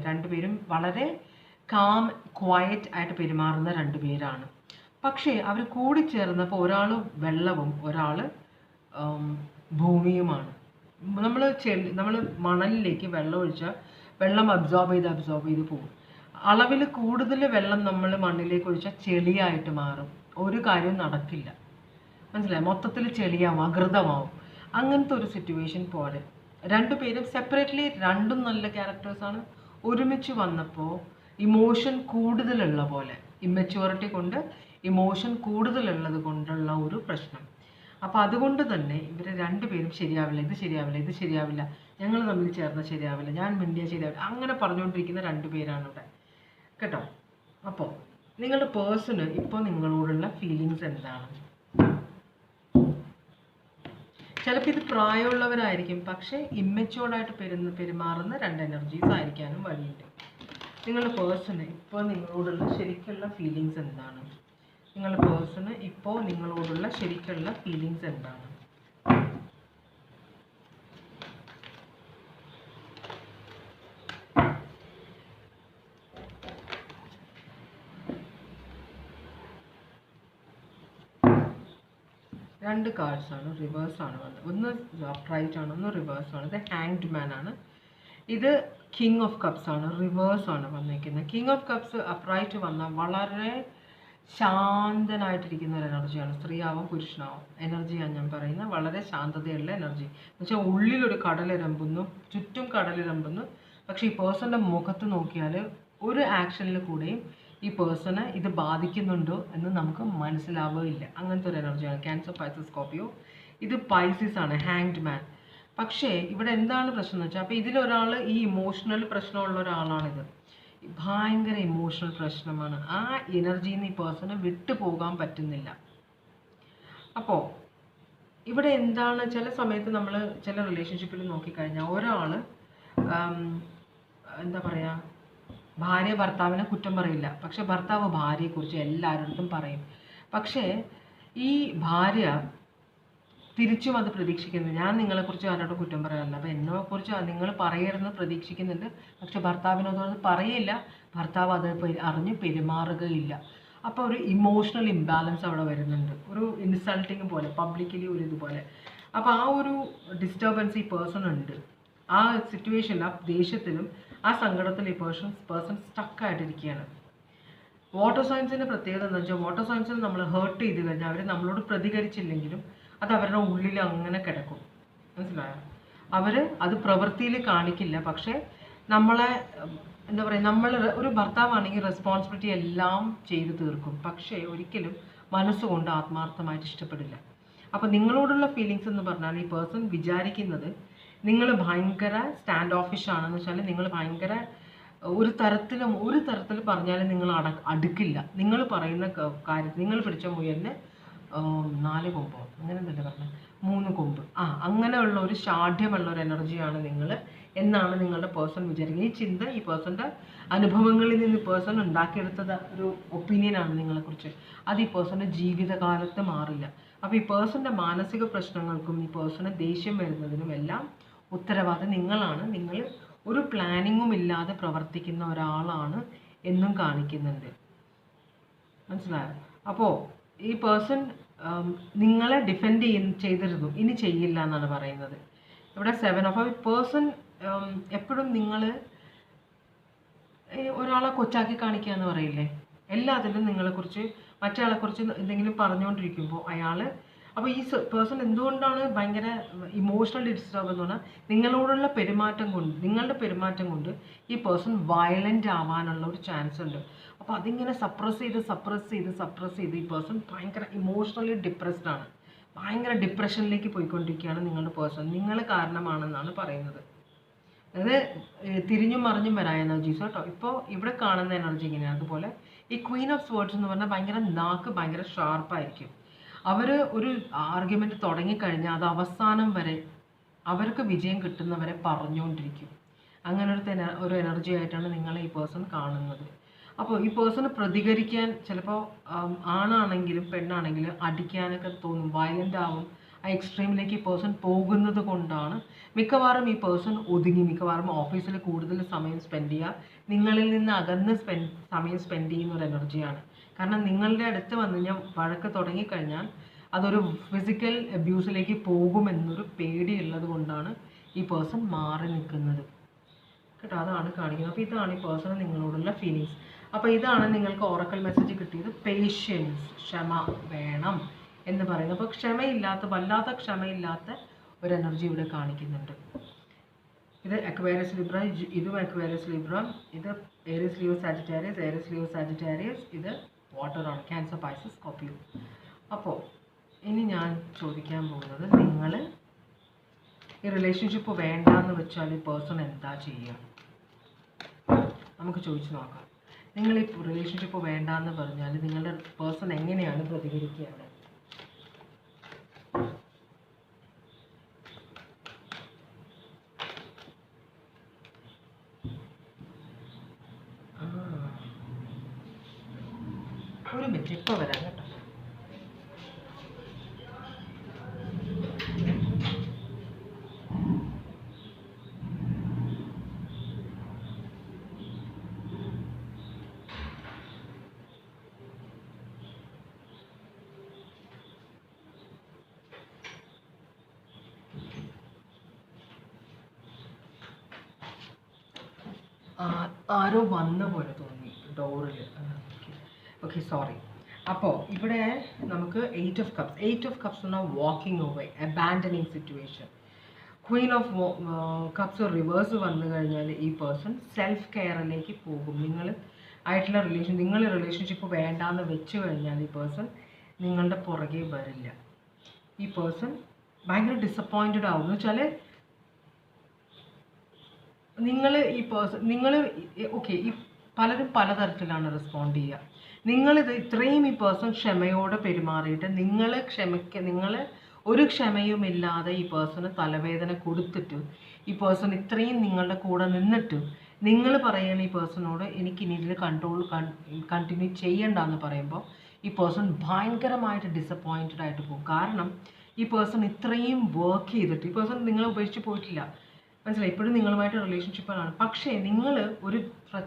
രണ്ടുപേരും വളരെ കാം ക്വയറ്റ് ആയിട്ട് പെരുമാറുന്ന രണ്ടുപേരാണ്. പക്ഷേ അവർ കൂടിച്ചേർന്നപ്പോൾ ഒരാൾ വെള്ളവും ഒരാൾ ഭൂമിയുമാണ്. നമ്മൾ മണലിലേക്ക് വെള്ളം ഒഴിച്ചാൽ വെള്ളം അബ്സോർബ് ചെയ്ത് പോകും. അളവിൽ കൂടുതൽ വെള്ളം നമ്മൾ മണ്ണിലേക്ക് ഒഴിച്ചാൽ ചെളിയായിട്ട് മാറും, ഒരു കാര്യവും നടക്കില്ല, മനസ്സിലായി, മൊത്തത്തിൽ ചെളിയാവും, അകൃതമാവും. അങ്ങനത്തെ ഒരു സിറ്റുവേഷൻ പോലെ രണ്ടുപേരും സെപ്പറേറ്റ്ലി രണ്ടും നല്ല ക്യാരക്ടേഴ്സാണ്. ഒരുമിച്ച് വന്നപ്പോൾ ഇമോഷൻ കൂടുതലുള്ള പോലെ, ഇമ്മച്യൂരിറ്റി കൊണ്ട് ഇമോഷൻ കൂടുതലുള്ളത് കൊണ്ടുള്ള ഒരു പ്രശ്നം. അപ്പോൾ അതുകൊണ്ട് തന്നെ ഇവർ രണ്ടുപേരും ഇത് ശരിയാവില്ല, ഞങ്ങൾ തമ്മിൽ ചേർന്നാൽ ശരിയാവില്ല, ഞാൻ മിണ്ടിയാൽ ശരിയാവില്ല, അങ്ങനെ പറഞ്ഞുകൊണ്ടിരിക്കുന്ന രണ്ടുപേരാണ് ഇവിടെ കേട്ടോ. അപ്പോൾ നിങ്ങളുടെ പേഴ്സണ് ഇപ്പോൾ നിങ്ങളോടുള്ള ഫീലിങ്സ് എന്താണ്? ചിലപ്പോൾ ഇത് പ്രായമുള്ളവരായിരിക്കും, പക്ഷേ ഇമ്മച്യൂർഡായിട്ട് പെരുമാറുന്ന രണ്ട് എനർജീസ് ആയിരിക്കാനും വഴിയുണ്ട്. നിങ്ങളുടെ പേഴ്സണ് ഇപ്പോൾ നിങ്ങളോടുള്ള ശരിക്കുള്ള ഫീലിങ്സ് എന്താണ്? നിങ്ങളുടെ പേഴ്സണ് ഇപ്പോൾ നിങ്ങളോടുള്ള ശരിക്കുള്ള ഫീലിങ്സ് എന്താണ്? രണ്ട് കാർഡ്സാണ്, റിവേഴ്സാണ് വന്നത്. ഒന്ന് അപ്രൈറ്റ് ആണ്, ഒന്ന് റിവേഴ്സാണ്. ഇത് ഹാങ്ഡ് മാൻ ആണ്. ഇത് കിങ് ഓഫ് കപ്സ് ആണ്, റിവേഴ്സാണ് വന്നിരിക്കുന്നത്. കിങ് ഓഫ് കപ്സ് അപ്രൈറ്റ് വന്നാൽ വളരെ ശാന്തനായിട്ടിരിക്കുന്ന ഒരു എനർജിയാണ്. സ്ത്രീയാവും പുരുഷനാവും എനർജിയാണ് ഞാൻ പറയുന്നത്. വളരെ ശാന്തതയുള്ള എനർജി എന്ന് വെച്ചാൽ ഉള്ളിലൊരു കടലിരമ്പുന്നു, ചുറ്റും കടലിരമ്പുന്നു. പക്ഷേ ഈ പേഴ്സൻ്റെ മുഖത്ത് നോക്കിയാൽ ഒരു ആക്ഷനിൽ കൂടെയും ഈ പേഴ്സണെ ഇത് ബാധിക്കുന്നുണ്ടോ എന്ന് നമുക്ക് മനസ്സിലാവുകയില്ല. അങ്ങനത്തെ ഒരു എനർജിയാണ്. Cancer, Pisces, Scorpio. ഇത് പൈസസ് ആണ്, ഹാങ്ഡ് മാൻ. പക്ഷേ ഇവിടെ എന്താണ് പ്രശ്നം എന്ന് വെച്ചാൽ, അപ്പോൾ ഇതിലൊരാൾ ഈ ഇമോഷണൽ പ്രശ്നമുള്ള ഒരാളാണിത്. ഭയങ്കര ഇമോഷണൽ പ്രശ്നമാണ്. ആ എനർജിയിൽ നിന്ന് ഈ പേഴ്സണ് വിട്ടു പോകാൻ പറ്റുന്നില്ല. അപ്പോൾ ഇവിടെ എന്താണ്, ചില സമയത്ത് നമ്മൾ ചില റിലേഷൻഷിപ്പിൽ നോക്കിക്കഴിഞ്ഞാൽ ഒരാൾ എന്താ പറയുക, ഭാര്യ ഭർത്താവിനെ കുറ്റം പറയില്ല, പക്ഷെ ഭർത്താവ് ഭാര്യയെക്കുറിച്ച് എല്ലാവരുടെ പറയും. പക്ഷേ ഈ ഭാര്യ തിരിച്ചും അത് പ്രതീക്ഷിക്കുന്നു. ഞാൻ നിങ്ങളെക്കുറിച്ച് ആരോടും കുറ്റം പറയാറില്ല, അപ്പോൾ എന്നെക്കുറിച്ച് നിങ്ങൾ പറയരുതെന്ന് പ്രതീക്ഷിക്കുന്നുണ്ട്. പക്ഷെ ഭർത്താവിനോട് പറയില്ല, ഭർത്താവ് അത് അറിഞ്ഞ് പെരുമാറുകയില്ല. അപ്പോൾ ഒരു ഇമോഷണൽ ഇംബാലൻസ് അവിടെ വരുന്നുണ്ട്, ഒരു ഇൻസൾട്ടിങ് പോലെ, പബ്ലിക്കലി ഒരു ഇതുപോലെ. അപ്പോൾ ആ ഒരു ഡിസ്റ്റർബൻസ് ഈ പേഴ്സൺ ഉണ്ട്. ആ സിറ്റുവേഷനിൽ, ആ ദേഷ്യത്തിലും ആ സങ്കടത്തിലും ഈ പേഴ്സൺ സ്റ്റക്കായിട്ടിരിക്കുകയാണ്. വാട്ടർ സയൻസിൻ്റെ പ്രത്യേകത എന്താ വെച്ചാൽ, വാട്ടർ സയൻസിൽ നമ്മൾ ഹേർട്ട് ചെയ്ത് കഴിഞ്ഞാൽ അവർ നമ്മളോട് പ്രതികരിച്ചില്ലെങ്കിലും അത് അവരുടെ ഉള്ളിൽ അങ്ങനെ കിടക്കും. മനസ്സിലായോ? അവർ അത് പ്രവൃത്തിയിൽ കാണിക്കില്ല, പക്ഷേ നമ്മളെ എന്താ പറയുക, നമ്മൾ ഒരു ഭർത്താവാണെങ്കിൽ റെസ്പോൺസിബിലിറ്റി എല്ലാം ചെയ്ത് തീർക്കും, പക്ഷേ ഒരിക്കലും മനസ്സുകൊണ്ട് ആത്മാർത്ഥമായിട്ട് ഇഷ്ടപ്പെടില്ല. അപ്പോൾ നിങ്ങളോടുള്ള ഫീലിങ്സ് എന്ന് പറഞ്ഞാൽ ഈ പേഴ്സൺ വിചാരിക്കുന്നത് നിങ്ങൾ ഭയങ്കര സ്റ്റാൻഡ് ഓഫിഷ് ആണെന്ന് വെച്ചാൽ, നിങ്ങൾ ഭയങ്കര ഒരു തരത്തിൽ പറഞ്ഞാലും നിങ്ങൾ അടുക്കില്ല. നിങ്ങൾ പറയുന്ന കാര്യത്തിൽ നിങ്ങൾ പിടിച്ച മുയലിന് 4 കൊമ്പോ അങ്ങനെ തന്നെ പറഞ്ഞത്, 3 കൊമ്പ്, അങ്ങനെയുള്ള ഒരു ഷാഠ്യമുള്ള ഒരു എനർജിയാണ് നിങ്ങൾ എന്നാണ് നിങ്ങളുടെ പേഴ്സൺ വിചാരിക്കുന്നത്. ഈ ചിന്ത ഈ പേഴ്സൻ്റെ അനുഭവങ്ങളിൽ നിന്ന് പേഴ്സൺ ഉണ്ടാക്കിയെടുത്തത് ഒരു ഒപ്പീനിയനാണ് നിങ്ങളെക്കുറിച്ച്. അത് ഈ പേഴ്സൻ്റെ ജീവിതകാലത്ത് മാറില്ല. അപ്പോൾ ഈ പേഴ്സൻ്റെ മാനസിക പ്രശ്നങ്ങൾക്കും ഈ പേഴ്സണ് ദേഷ്യം വരുന്നതിനും എല്ലാം ഉത്തരവാദിത്തം നിങ്ങളാണ്. നിങ്ങൾ ഒരു പ്ലാനിങ്ങും ഇല്ലാതെ പ്രവർത്തിക്കുന്ന ഒരാളാണ് എന്നും കാണിക്കുന്നുണ്ട്. മനസ്സിലായോ? അപ്പോൾ ഈ പേഴ്സൺ നിങ്ങളെ ഡിഫെൻഡ് ചെയ്തിരുന്നു, ഇനി ചെയ്യില്ല എന്നാണ് പറയുന്നത്. ഇവിടെ 7 ഓഫ് പേഴ്സൺ എപ്പോഴും നിങ്ങൾ ഒരാളെ കൊച്ചാക്കി കാണിക്കുക എന്ന് പറയില്ലേ, എല്ലാത്തിലും നിങ്ങളെക്കുറിച്ച് മറ്റയാളെക്കുറിച്ച് എന്തെങ്കിലും പറഞ്ഞുകൊണ്ടിരിക്കുമ്പോൾ അയാൾ, അപ്പോൾ ഈ പേഴ്സൺ എന്തുകൊണ്ടാണ് ഭയങ്കര ഇമോഷണൽ ഡിസ്റ്റർബ് എന്ന് പറഞ്ഞാൽ നിങ്ങളുടെ പെരുമാറ്റം കൊണ്ട് ഈ പേഴ്സൺ വയലൻ്റ് ആവാനുള്ള ഒരു ചാൻസ് ഉണ്ട്. അപ്പോൾ അതിങ്ങനെ സപ്രസ് ചെയ്ത് ഈ പേഴ്സൺ ഭയങ്കര ഇമോഷണലി ഡിപ്രസ്ഡ് ആണ്, ഭയങ്കര ഡിപ്രഷനിലേക്ക് പോയിക്കൊണ്ടിരിക്കുകയാണ് നിങ്ങളുടെ പേഴ്സൺ. നിങ്ങൾ കാരണമാണെന്നാണ് പറയുന്നത്. അതായത് തിരിഞ്ഞും മറിഞ്ഞും വരാൻ എനർജീസ് കേട്ടോ. ഇപ്പോൾ ഇവിടെ കാണുന്ന എനർജി ഇങ്ങനെയാണ്. അതുപോലെ ഈ ക്വീൻ ഓഫ് സ്വേർഡ്സ് എന്ന് പറഞ്ഞാൽ ഭയങ്കര ഷാർപ്പായിരിക്കും. അവർ ഒരു ആർഗ്യുമെൻറ്റ് തുടങ്ങിക്കഴിഞ്ഞാൽ അത് അവസാനം വരെ അവർക്ക് വിജയം കിട്ടുന്നവരെ പറഞ്ഞുകൊണ്ടിരിക്കും. അങ്ങനെ ഒരു എനർജി ആയിട്ടാണ് നിങ്ങളെ ഈ പേഴ്സൺ കാണുന്നത്. അപ്പോൾ ഈ പേഴ്സണ് പ്രതികരിക്കാൻ ചിലപ്പോൾ ആണാണെങ്കിലും പെണ്ണാണെങ്കിലും അടിക്കാനൊക്കെ തോന്നും, വയലൻ്റ് ആവും. ആ എക്സ്ട്രീമിലേക്ക് ഈ പേഴ്സൺ പോകുന്നത് കൊണ്ടാണ് മിക്കവാറും ഈ പേഴ്സൺ ഒതുങ്ങി, മിക്കവാറും ഓഫീസിൽ കൂടുതൽ സമയം സ്പെൻഡ് ചെയ്യുക, നിങ്ങളിൽ നിന്ന് അകന്ന് സമയം സ്പെൻഡ് ചെയ്യുന്ന ഒരു എനർജിയാണ്. കാരണം നിങ്ങളുടെ അടുത്ത് വന്നു കഴിഞ്ഞാൽ വഴക്ക് തുടങ്ങിക്കഴിഞ്ഞാൽ അതൊരു ഫിസിക്കൽ അബ്യൂസിലേക്ക് പോകുമെന്നൊരു പേടിയുള്ളത് കൊണ്ടാണ് ഈ പേഴ്സൺ മാറി നിൽക്കുന്നത് കേട്ടോ. അതാണ് കാണിക്കുന്നത്. അപ്പോൾ ഇതാണ് ഈ പേഴ്സൺ നിങ്ങളോടുള്ള ഫീലിങ്സ്. അപ്പോൾ ഇതാണ് നിങ്ങൾക്ക് ഓറക്കൽ മെസ്സേജ് കിട്ടിയത്. പേഷ്യൻസ്, ക്ഷമ വേണം എന്ന് പറയുന്നത്. അപ്പോൾ വല്ലാത്ത ക്ഷമയില്ലാത്ത ഒരു എനർജി ഇവിടെ കാണിക്കുന്നുണ്ട്. ഇത് അക്വേറിയസ് ലിബ്ര, ഇതും അക്വേറിയസ് ലിബ്ര, ഇത് ഏരീസ് ലിയോ സാജിറ്റേറിയസ്, ഇത് വാട്ടറാണ്, ക്യാൻസർ, പൈസസ്, സ്കോർപ്പിയോ. അപ്പോൾ ഇനി ഞാൻ ചോദിക്കാൻ പോകുന്നത്, നിങ്ങൾ ഈ റിലേഷൻഷിപ്പ് വേണ്ടാന്ന് വെച്ചാൽ ഈ പേഴ്സൺ എന്താ ചെയ്യുക? നമുക്ക് ചോദിച്ചു നോക്കാം. നിങ്ങൾ ഈ റിലേഷൻഷിപ്പ് വേണ്ടാന്ന് പറഞ്ഞാൽ നിങ്ങളുടെ പേഴ്സൺ എങ്ങനെയാണ് പ്രതികരിക്കുക? ഒരു മിനിറ്റ്, ഇപ്പോൾ വരാം കേട്ടോ. ആരോ വന്ന പോലെ തോന്നി ഡോറിൽ. Okay, sorry. അപ്പോൾ ഇവിടെ നമുക്ക് 8 ഓഫ് കപ്സ് എന്ന walking away, abandoning situation. Queen of cups reverse വന്നു കഴിഞ്ഞാൽ ഈ പേഴ്സൺ സെൽഫ് കെയറിലേക്ക് പോകും. നിങ്ങൾ റിലേഷൻഷിപ്പ് വേണ്ടാന്ന് വെച്ച് കഴിഞ്ഞാൽ ഈ പേഴ്സൺ നിങ്ങളുടെ പുറകെ വരില്ല. ഈ പേഴ്സൺ ഭയങ്കര ഡിസപ്പോയിൻറ്റഡ് ആവും. എന്ന് വെച്ചാൽ ഈ പലരും പലതരത്തിലാണ് റെസ്പോണ്ട് ചെയ്യുക. നിങ്ങളിത് ഇത്രയും ഈ പേഴ്സൺ ക്ഷമയോടെ പെരുമാറിയിട്ട് നിങ്ങൾ ഒരു ക്ഷമയുമില്ലാതെ ഈ പേഴ്സണ് തലവേദന കൊടുത്തിട്ട് ഈ പേഴ്സൺ ഇത്രയും നിങ്ങളുടെ കൂടെ നിന്നിട്ട് നിങ്ങൾ പറയണ ഈ പേഴ്സണോട് എനിക്ക് ഇനി ഇതിൽ കണ്ടിന്യൂ ചെയ്യണ്ടെന്ന് പറയുമ്പോൾ ഈ പേഴ്സൺ ഭയങ്കരമായിട്ട് ഡിസപ്പോയിൻറ്റഡ് ആയിട്ട് പോകും. കാരണം ഈ പേഴ്സൺ ഇത്രയും വർക്ക് ചെയ്തിട്ട് ഈ പേഴ്സൺ നിങ്ങളെ ഉപേക്ഷിച്ച് പോയിട്ടില്ല, മനസ്സിലായി, ഇപ്പോഴും നിങ്ങളുമായിട്ട് റിലേഷൻഷിപ്പിലാണ്. പക്ഷേ നിങ്ങൾ ഒരു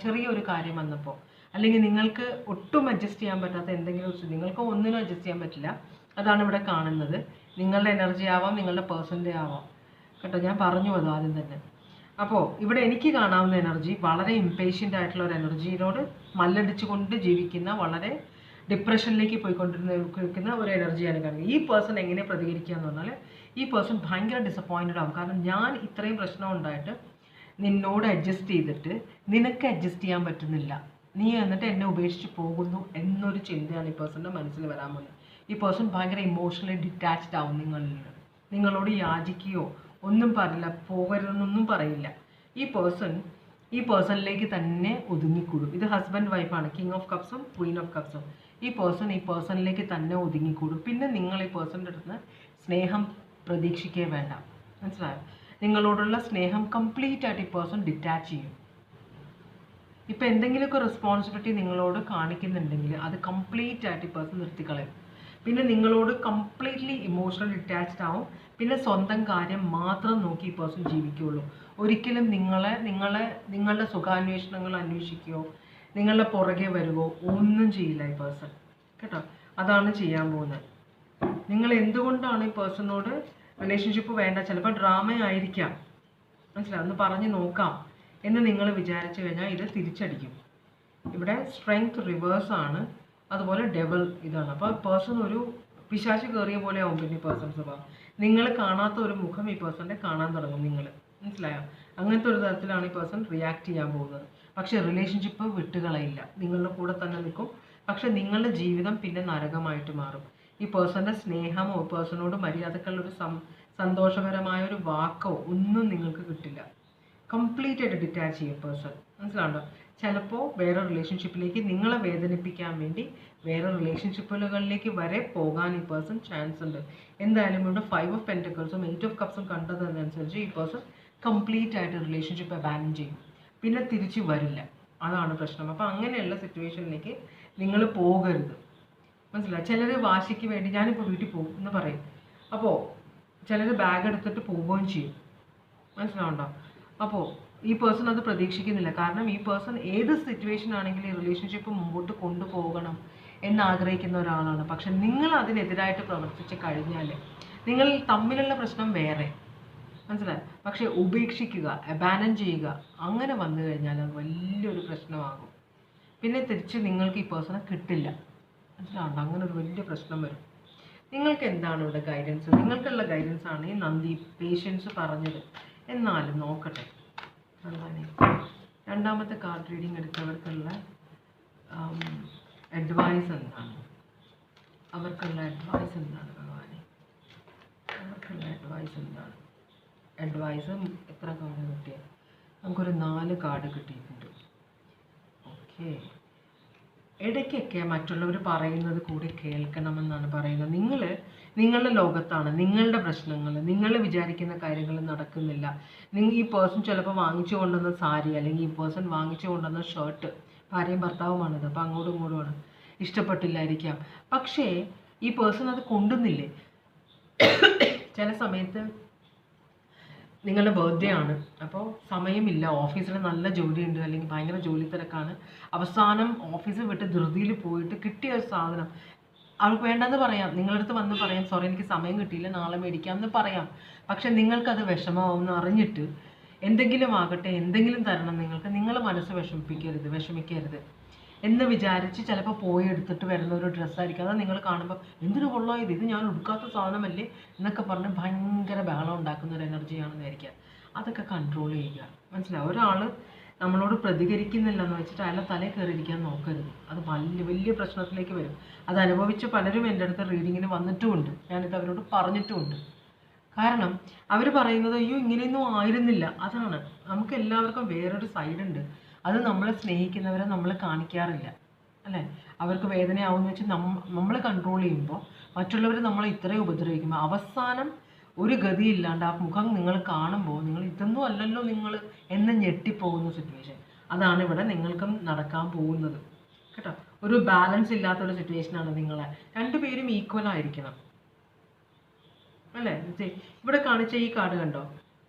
ചെറിയൊരു കാര്യം വന്നപ്പോൾ, അല്ലെങ്കിൽ നിങ്ങൾക്ക് ഒട്ടും അഡ്ജസ്റ്റ് ചെയ്യാൻ പറ്റാത്ത എന്തെങ്കിലും നിങ്ങൾക്ക് ഒന്നിനും അഡ്ജസ്റ്റ് ചെയ്യാൻ പറ്റില്ല. അതാണ് ഇവിടെ കാണുന്നത്. നിങ്ങളുടെ എനർജി ആവാം, നിങ്ങളുടെ പേഴ്സൻ്റെ ആവാം കേട്ടോ. ഞാൻ പറഞ്ഞു അത് ആദ്യം തന്നെ. അപ്പോൾ ഇവിടെ എനിക്ക് കാണാവുന്ന എനർജി വളരെ ഇംപേഷ്യൻ്റ് ആയിട്ടുള്ള ഒരു എനർജിയോട് മല്ലടിച്ചുകൊണ്ട് ജീവിക്കുന്ന, വളരെ ഡിപ്രഷനിലേക്ക് പോയിക്കൊണ്ടിരിക്കുന്ന ഒരു എനർജിയാണ് കാണുന്നത്. ഈ പേഴ്സൺ എങ്ങനെ പ്രതികരിക്കുക എന്ന് പറഞ്ഞാൽ ഈ പേഴ്സൺ ഭയങ്കര ഡിസപ്പോയിൻറ്റഡ് ആവും. കാരണം ഞാൻ ഇത്രയും പ്രശ്നം ഉണ്ടായിട്ട് നിന്നോട് അഡ്ജസ്റ്റ് ചെയ്തിട്ട് നിനക്ക് അഡ്ജസ്റ്റ് ചെയ്യാൻ പറ്റുന്നില്ല, നീ എന്നിട്ട് എന്നെ ഉപേക്ഷിച്ച് പോകുന്നു എന്നൊരു ചിന്തയാണ് ഈ പേഴ്സണിൻ്റെ മനസ്സിൽ വരാൻ പോകുന്നത്. ഈ പേഴ്സൺ ഭയങ്കര ഇമോഷണലി ഡിറ്റാച്ച്ഡ് ആവും നിങ്ങളിൽ നിന്ന്. നിങ്ങളോട് യാചിക്കുകയോ ഒന്നും പറയില്ല, പോകരുതെന്നൊന്നും പറയില്ല. ഈ പേഴ്സണിലേക്ക് തന്നെ ഒതുങ്ങിക്കൂടും. ഇത് ഹസ്ബൻഡ് വൈഫാണ്, കിങ് ഓഫ് കപ്സും ക്വീൻ ഓഫ് കപ്സും. ഈ പേഴ്സണിലേക്ക് തന്നെ ഒതുങ്ങിക്കൂടും. പിന്നെ നിങ്ങൾ ഈ പേഴ്സണിൻ്റെ അടുത്ത് സ്നേഹം പ്രതീക്ഷിക്കേ വേണ്ട, മനസ്സിലായോ? നിങ്ങളോടുള്ള സ്നേഹം കംപ്ലീറ്റ് ആയിട്ട് ഈ പേഴ്സൺ ഡിറ്റാച്ച് ചെയ്യും. ഇപ്പം എന്തെങ്കിലുമൊക്കെ റെസ്പോൺസിബിലിറ്റി നിങ്ങളോട് കാണിക്കുന്നുണ്ടെങ്കിൽ അത് കംപ്ലീറ്റ് ആയിട്ട് ഈ പേഴ്സൺ നിർത്തിക്കളയും. പിന്നെ നിങ്ങളോട് കംപ്ലീറ്റ്ലി ഇമോഷണൽ ഡിറ്റാച്ച്ഡ് ആവും. പിന്നെ സ്വന്തം കാര്യം മാത്രം നോക്കി ഈ പേഴ്സൺ ജീവിക്കുകയുള്ളൂ. ഒരിക്കലും നിങ്ങളുടെ സുഖാന്വേഷണങ്ങൾ അന്വേഷിക്കുകയോ നിങ്ങളുടെ പുറകെ വരുവോ ഒന്നും ചെയ്യില്ല ഈ പേഴ്സൺ കേട്ടോ. അതാണ് ചെയ്യാൻ പോകുന്നത്. നിങ്ങൾ എന്തുകൊണ്ടാണ് ഈ പേഴ്സണോട് റിലേഷൻഷിപ്പ് വേണ്ട, ചിലപ്പോൾ ഡ്രാമ ആയിരിക്കാം, മനസ്സിലാവും, ഒന്ന് പറഞ്ഞ് നോക്കാം എന്ന് നിങ്ങൾ വിചാരിച്ചു കഴിഞ്ഞാൽ ഇത് തിരിച്ചടിക്കും. ഇവിടെ സ്ട്രെങ്ത് റിവേഴ്സ് ആണ്, അതുപോലെ ഡെവൽ ഇതാണ്. അപ്പോൾ പേഴ്സൺ ഒരു പിശാച് കയറിയ പോലെ ആവും. പിന്നെ പേഴ്സൺ സ്വഭാവം നിങ്ങൾ കാണാത്ത ഒരു മുഖം ഈ പേഴ്സണിനെ കാണാൻ തുടങ്ങും. നിങ്ങൾ മനസ്സിലായോ? അങ്ങനത്തെ ഒരു തരത്തിലാണ് ഈ പേഴ്സൺ റിയാക്ട് ചെയ്യാൻ പോകുന്നത്. പക്ഷേ റിലേഷൻഷിപ്പ് വിട്ടുകളയില്ല, നിങ്ങളുടെ കൂടെ തന്നെ നിൽക്കും. പക്ഷെ നിങ്ങളുടെ ജീവിതം പിന്നെ നരകമായിട്ട് മാറും. ഈ പേഴ്സണിൻ്റെ സ്നേഹമോ പേഴ്സണോട് മര്യാദക്കുള്ളൊരു സന്തോഷകരമായ ഒരു വാക്കോ ഒന്നും നിങ്ങൾക്ക് കിട്ടില്ല. കംപ്ലീറ്റ് ആയിട്ട് ഡിറ്റാച്ച് ചെയ്യും പേഴ്സൺ, മനസ്സിലാണ്ടോ? ചിലപ്പോൾ വേറെ റിലേഷൻഷിപ്പിലേക്ക് നിങ്ങളെ വേദനിപ്പിക്കാൻ വേണ്ടി വേറെ റിലേഷൻഷിപ്പുകളിലേക്ക് വരെ പോകാൻ ഈ പേഴ്സൺ ചാൻസ് ഉണ്ട്. എന്തായാലും ഇവിടെ 5 ഓഫ് പെൻറ്റക്കിൾസും 8 ഓഫ് കപ്സും കണ്ടതിനനുസരിച്ച് ഈ പേഴ്സൺ കംപ്ലീറ്റ് ആയിട്ട് റിലേഷൻഷിപ്പ് അബാൻഡൻ ചെയ്യും, പിന്നെ തിരിച്ച് വരില്ല. അതാണ് പ്രശ്നം. അപ്പോൾ അങ്ങനെയുള്ള സിറ്റുവേഷനിലേക്ക് നിങ്ങൾ പോകരുത്, മനസ്സിലായി? ചിലർ വാശിക്ക് വേണ്ടി ഞാനിപ്പോൾ വീട്ടിൽ പോകും എന്ന് പറയും. അപ്പോൾ ചിലർ ബാഗ് എടുത്തിട്ട് പോവുകയും ചെയ്യും, മനസ്സിലാവുണ്ടോ? അപ്പോൾ ഈ പേഴ്സൺ അത് പ്രതീക്ഷിക്കുന്നില്ല. കാരണം ഈ പേഴ്സൺ ഏത് സിറ്റുവേഷൻ ആണെങ്കിലും ഈ റിലേഷൻഷിപ്പ് മുമ്പോട്ട് കൊണ്ടുപോകണം എന്നാഗ്രഹിക്കുന്ന ഒരാളാണ്. പക്ഷെ നിങ്ങൾ അതിനെതിരായിട്ട് പ്രവർത്തിച്ച് കഴിഞ്ഞാൽ നിങ്ങൾ തമ്മിലുള്ള പ്രശ്നം വേറെ, മനസ്സിലായി? പക്ഷെ ഉപേക്ഷിക്കുക, അബാൻഡൻ ചെയ്യുക, അങ്ങനെ വന്നു കഴിഞ്ഞാൽ അത് വലിയൊരു പ്രശ്നമാകും. പിന്നെ തിരിച്ച് നിങ്ങൾക്ക് ഈ പേഴ്സണെ കിട്ടില്ല, മനസ്സിലാവുണ്ടോ? അങ്ങനെ ഒരു വലിയ പ്രശ്നം വരും. നിങ്ങൾക്ക് എന്താണ് ഇവിടെ ഗൈഡൻസ്? നിങ്ങൾക്കുള്ള ഗൈഡൻസ് ആണ് ഈ നന്ദി പേഷ്യൻസ് പറഞ്ഞത്. എന്നാലും നോക്കട്ടെ. രണ്ടാമത്തെ കാർഡ് റീഡിങ് എടുത്തവർക്കുള്ള അഡ്വൈസ് എന്താണ്? അവർക്കുള്ള അഡ്വൈസ് എന്താണ് ഭഗവാനെ? അവർക്കുള്ള അഡ്വൈസ് എന്താണ്? അഡ്വൈസ് എത്ര കാർഡ് കിട്ടിയത്? നമുക്കൊരു 4 കാർഡ് കിട്ടിയിട്ടുണ്ട്. ഓക്കെ. ഇടയ്ക്കൊക്കെ മറ്റുള്ളവർ പറയുന്നത് കൂടി കേൾക്കണമെന്നാണ് പറയുന്നത്. നിങ്ങളുടെ ലോകത്താണ്, നിങ്ങളുടെ പ്രശ്നങ്ങൾ, നിങ്ങൾ വിചാരിക്കുന്ന കാര്യങ്ങൾ നടക്കുന്നില്ല. ഈ പേഴ്സൺ ചിലപ്പോൾ വാങ്ങിച്ചു കൊണ്ടുവന്ന സാരി, അല്ലെങ്കിൽ ഈ പേഴ്സൺ വാങ്ങിച്ചു കൊണ്ടുവന്ന ഷർട്ട്, ഭാര്യയും ഭർത്താവുമാണിത്, അപ്പോൾ അങ്ങോട്ടും ഇങ്ങോട്ടുമാണ്, ഇഷ്ടപ്പെട്ടില്ലായിരിക്കാം. പക്ഷേ ഈ പേഴ്സൺ അത് കൊണ്ടുവന്നില്ലേ? ചില സമയത്ത് നിങ്ങളുടെ ബർത്ത്ഡേ ആണ്, അപ്പോൾ സമയമില്ല, ഓഫീസിൽ നല്ല ജോലിയുണ്ട്, അല്ലെങ്കിൽ ഭയങ്കര ജോലി തിരക്കാണ്, അവസാനം ഓഫീസിൽ വിട്ട് ധൃതിയിൽ പോയിട്ട് കിട്ടിയ ഒരു സാധനം അവൾക്ക് വേണ്ടെന്ന് പറയാം, നിങ്ങളുടെ അടുത്ത് വന്ന് പറയാം, സോറി എനിക്ക് സമയം കിട്ടിയില്ല, നാളെ മേടിക്കാമെന്ന് പറയാം. പക്ഷെ നിങ്ങൾക്കത് വിഷമമാവുമെന്ന് അറിഞ്ഞിട്ട് എന്തെങ്കിലും ആകട്ടെ, എന്തെങ്കിലും തരണം നിങ്ങൾക്ക്, നിങ്ങളെ മനസ്സ് വിഷമിക്കരുത് എന്ന് വിചാരിച്ച് ചിലപ്പോൾ പോയി എടുത്തിട്ട് വരുന്ന ഒരു ഡ്രസ്സായിരിക്കും. അത് നിങ്ങൾ കാണുമ്പോൾ എന്തിനു കൊള്ളാം, ഇത് ഞാൻ ഉടുക്കാത്ത സാധനമല്ലേ എന്നൊക്കെ പറഞ്ഞ് ഭയങ്കര ബഹളം ഉണ്ടാക്കുന്ന ഒരു എനർജിയാണെന്ന് വിചാരിക്കുക. അതൊക്കെ കൺട്രോൾ ചെയ്യുക, മനസ്സിലാവും? ഒരാൾ നമ്മളോട് പ്രതികരിക്കുന്നില്ലെന്ന് വെച്ചിട്ട് അയാളെ തലയിൽ കയറിയിരിക്കാൻ നോക്കരുത്. അത് വലിയ പ്രശ്നത്തിലേക്ക് വരും. അത് അനുഭവിച്ച് പലരും എൻ്റെ അടുത്ത് റീഡിങ്ങിന് വന്നിട്ടുമുണ്ട്, ഞാനിത് അവരോട് പറഞ്ഞിട്ടുമുണ്ട്. കാരണം അവർ പറയുന്നത് അയ്യോ ഇങ്ങനെയൊന്നും ആയിരുന്നില്ല. അതാണ്, നമുക്ക് എല്ലാവർക്കും വേറൊരു സൈഡുണ്ട്. അത് നമ്മളെ സ്നേഹിക്കുന്നവരെ നമ്മൾ കാണിക്കാറില്ല, അല്ലേ? അവർക്ക് വേദനയാവുമെന്ന് വെച്ച് നമ്മൾ കൺട്രോൾ ചെയ്യുമ്പോൾ മറ്റുള്ളവർ നമ്മളെ ഇത്രയും ഉപദ്രവിക്കുമ്പോൾ അവസാനം ഒരു ഗതിയില്ലാണ്ട് ആ മുഖം നിങ്ങൾ കാണുമ്പോൾ നിങ്ങൾ ഇതൊന്നും അല്ലല്ലോ നിങ്ങൾ എന്ന് ഞെട്ടിപ്പോകുന്ന സിറ്റുവേഷൻ. അതാണ് ഇവിടെ നിങ്ങൾക്കും നടക്കാൻ പോകുന്നത് കേട്ടോ. ഒരു ബാലൻസ് ഇല്ലാത്തൊരു സിറ്റുവേഷനാണ് നിങ്ങളെ. രണ്ടുപേരും ഈക്വൽ ആയിരിക്കണം അല്ലേ. ഇവിടെ കാണിച്ച ഈ കാർഡ് കണ്ടോ,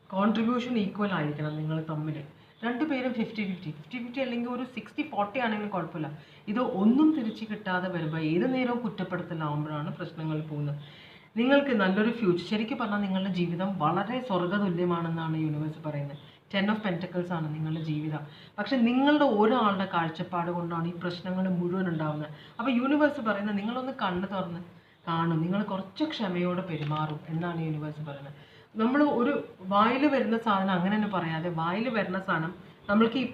കോൺട്രിബ്യൂഷൻ ഈക്വൽ ആയിരിക്കണം നിങ്ങൾ തമ്മിൽ. രണ്ടുപേരും 50-50 അല്ലെങ്കിൽ ഒരു 60-40 ആണെങ്കിലും കുഴപ്പമില്ല. ഇത് ഒന്നും തിരിച്ച് കിട്ടാതെ വരുമ്പോൾ ഏത് നേരവും കുറ്റപ്പെടുത്തലാവുമ്പോഴാണ് പ്രശ്നങ്ങൾ പോകുന്നത്. നിങ്ങൾക്ക് നല്ലൊരു ഫ്യൂച്ചർ, ശരിക്കും പറഞ്ഞാൽ നിങ്ങളുടെ ജീവിതം വളരെ സ്വർഗ്ഗതുല്യമാണെന്നാണ് യൂണിവേഴ്സ് പറയുന്നത്. 10 ഓഫ് പെൻറ്റക്കിൾസ് ആണ് നിങ്ങളുടെ ജീവിതം. പക്ഷെ നിങ്ങളുടെ ഒരാളുടെ കാഴ്ചപ്പാട് കൊണ്ടാണ് ഈ പ്രശ്നങ്ങൾ മുഴുവൻ ഉണ്ടാകുന്നത്. അപ്പോൾ യൂണിവേഴ്സ് പറയുന്നത് നിങ്ങളൊന്ന് കണ്ണ് തുറന്ന് കാണും, നിങ്ങൾ കുറച്ച് ക്ഷമയോടെ പെരുമാറും എന്നാണ് യൂണിവേഴ്സ് പറയുന്നത്. നമ്മൾ ഒരു വായിൽ വരുന്ന സാധനം അങ്ങനെ തന്നെ പറയാതെ, വായിൽ വരുന്ന സാധനം നമ്മൾക്ക് ഈ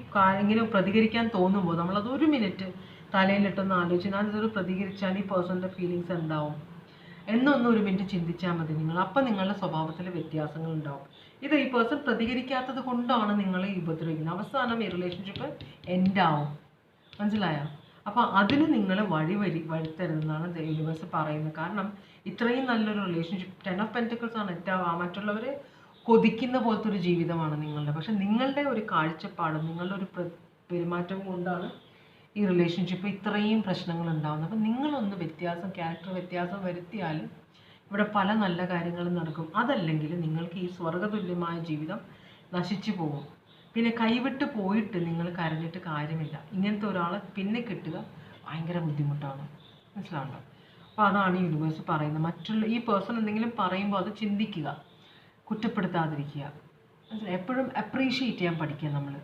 ഇങ്ങനെ പ്രതികരിക്കാൻ തോന്നുമ്പോൾ നമ്മളത് 1 മിനിറ്റ് തലയിലിട്ടൊന്ന് ആലോചിച്ച് ഞാൻ ഇതൊരു പ്രതികരിച്ചാൽ ഈ പേഴ്സണിൻ്റെ ഫീലിങ്സ് എന്താവും എന്നൊന്ന് 1 മിനിറ്റ് ചിന്തിച്ചാൽ മതി നിങ്ങൾ. അപ്പം നിങ്ങളുടെ സ്വഭാവത്തിൽ വ്യത്യാസങ്ങൾ ഉണ്ടാവും. ഇത് ഈ പേഴ്സൺ പ്രതികരിക്കാത്തത് കൊണ്ടാണ് നിങ്ങളെ ഉപദ്രവിക്കുന്നത്. അവസാനം ഈ റിലേഷൻഷിപ്പ് എൻഡാവും. മനസ്സിലായോ? അപ്പോൾ അതിന് നിങ്ങൾ വഴിത്തരുതെന്നാണ് യൂണിവേഴ്സ് പറയുന്നത്. കാരണം ഇത്രയും നല്ലൊരു റിലേഷൻഷിപ്പ്, 10 ഓഫ് പെൻറ്റക്കിൾസ് ആണ്. മറ്റുള്ളവരെ കൊതിക്കുന്ന പോലത്തെ ഒരു ജീവിതമാണ് നിങ്ങളുടെ. പക്ഷെ നിങ്ങളുടെ ഒരു കാഴ്ചപ്പാടും നിങ്ങളുടെ ഒരു പെരുമാറ്റവും കൊണ്ടാണ് ഈ റിലേഷൻഷിപ്പ് ഇത്രയും പ്രശ്നങ്ങൾ ഉണ്ടാകുന്നത്. അപ്പം നിങ്ങളൊന്ന് ക്യാരക്ടർ വ്യത്യാസം വരുത്തിയാൽ ഇവിടെ പല നല്ല കാര്യങ്ങളും നടക്കും. അതല്ലെങ്കിൽ നിങ്ങൾക്ക് ഈ സ്വർഗ്ഗതുല്യമായ ജീവിതം നശിച്ചു പോകും. പിന്നെ കൈവിട്ട് പോയിട്ട് നിങ്ങൾ കരഞ്ഞിട്ട് കാര്യമില്ല. ഇങ്ങനത്തെ ഒരാളെ പിന്നെ കിട്ടുക ഭയങ്കര ബുദ്ധിമുട്ടാണ്. മനസ്സിലാവുണ്ടോ? അപ്പോൾ അതാണ് യൂണിവേഴ്സ് പറയുന്നത്. മറ്റുള്ള ഈ പേഴ്സൺ എന്തെങ്കിലും പറയുമ്പോൾ അത് ചിന്തിക്കുക, കുറ്റപ്പെടുത്താതിരിക്കുക. മനസ്സിലായി? എപ്പോഴും അപ്രീഷിയേറ്റ് ചെയ്യാൻ പഠിക്കുക. നമ്മൾ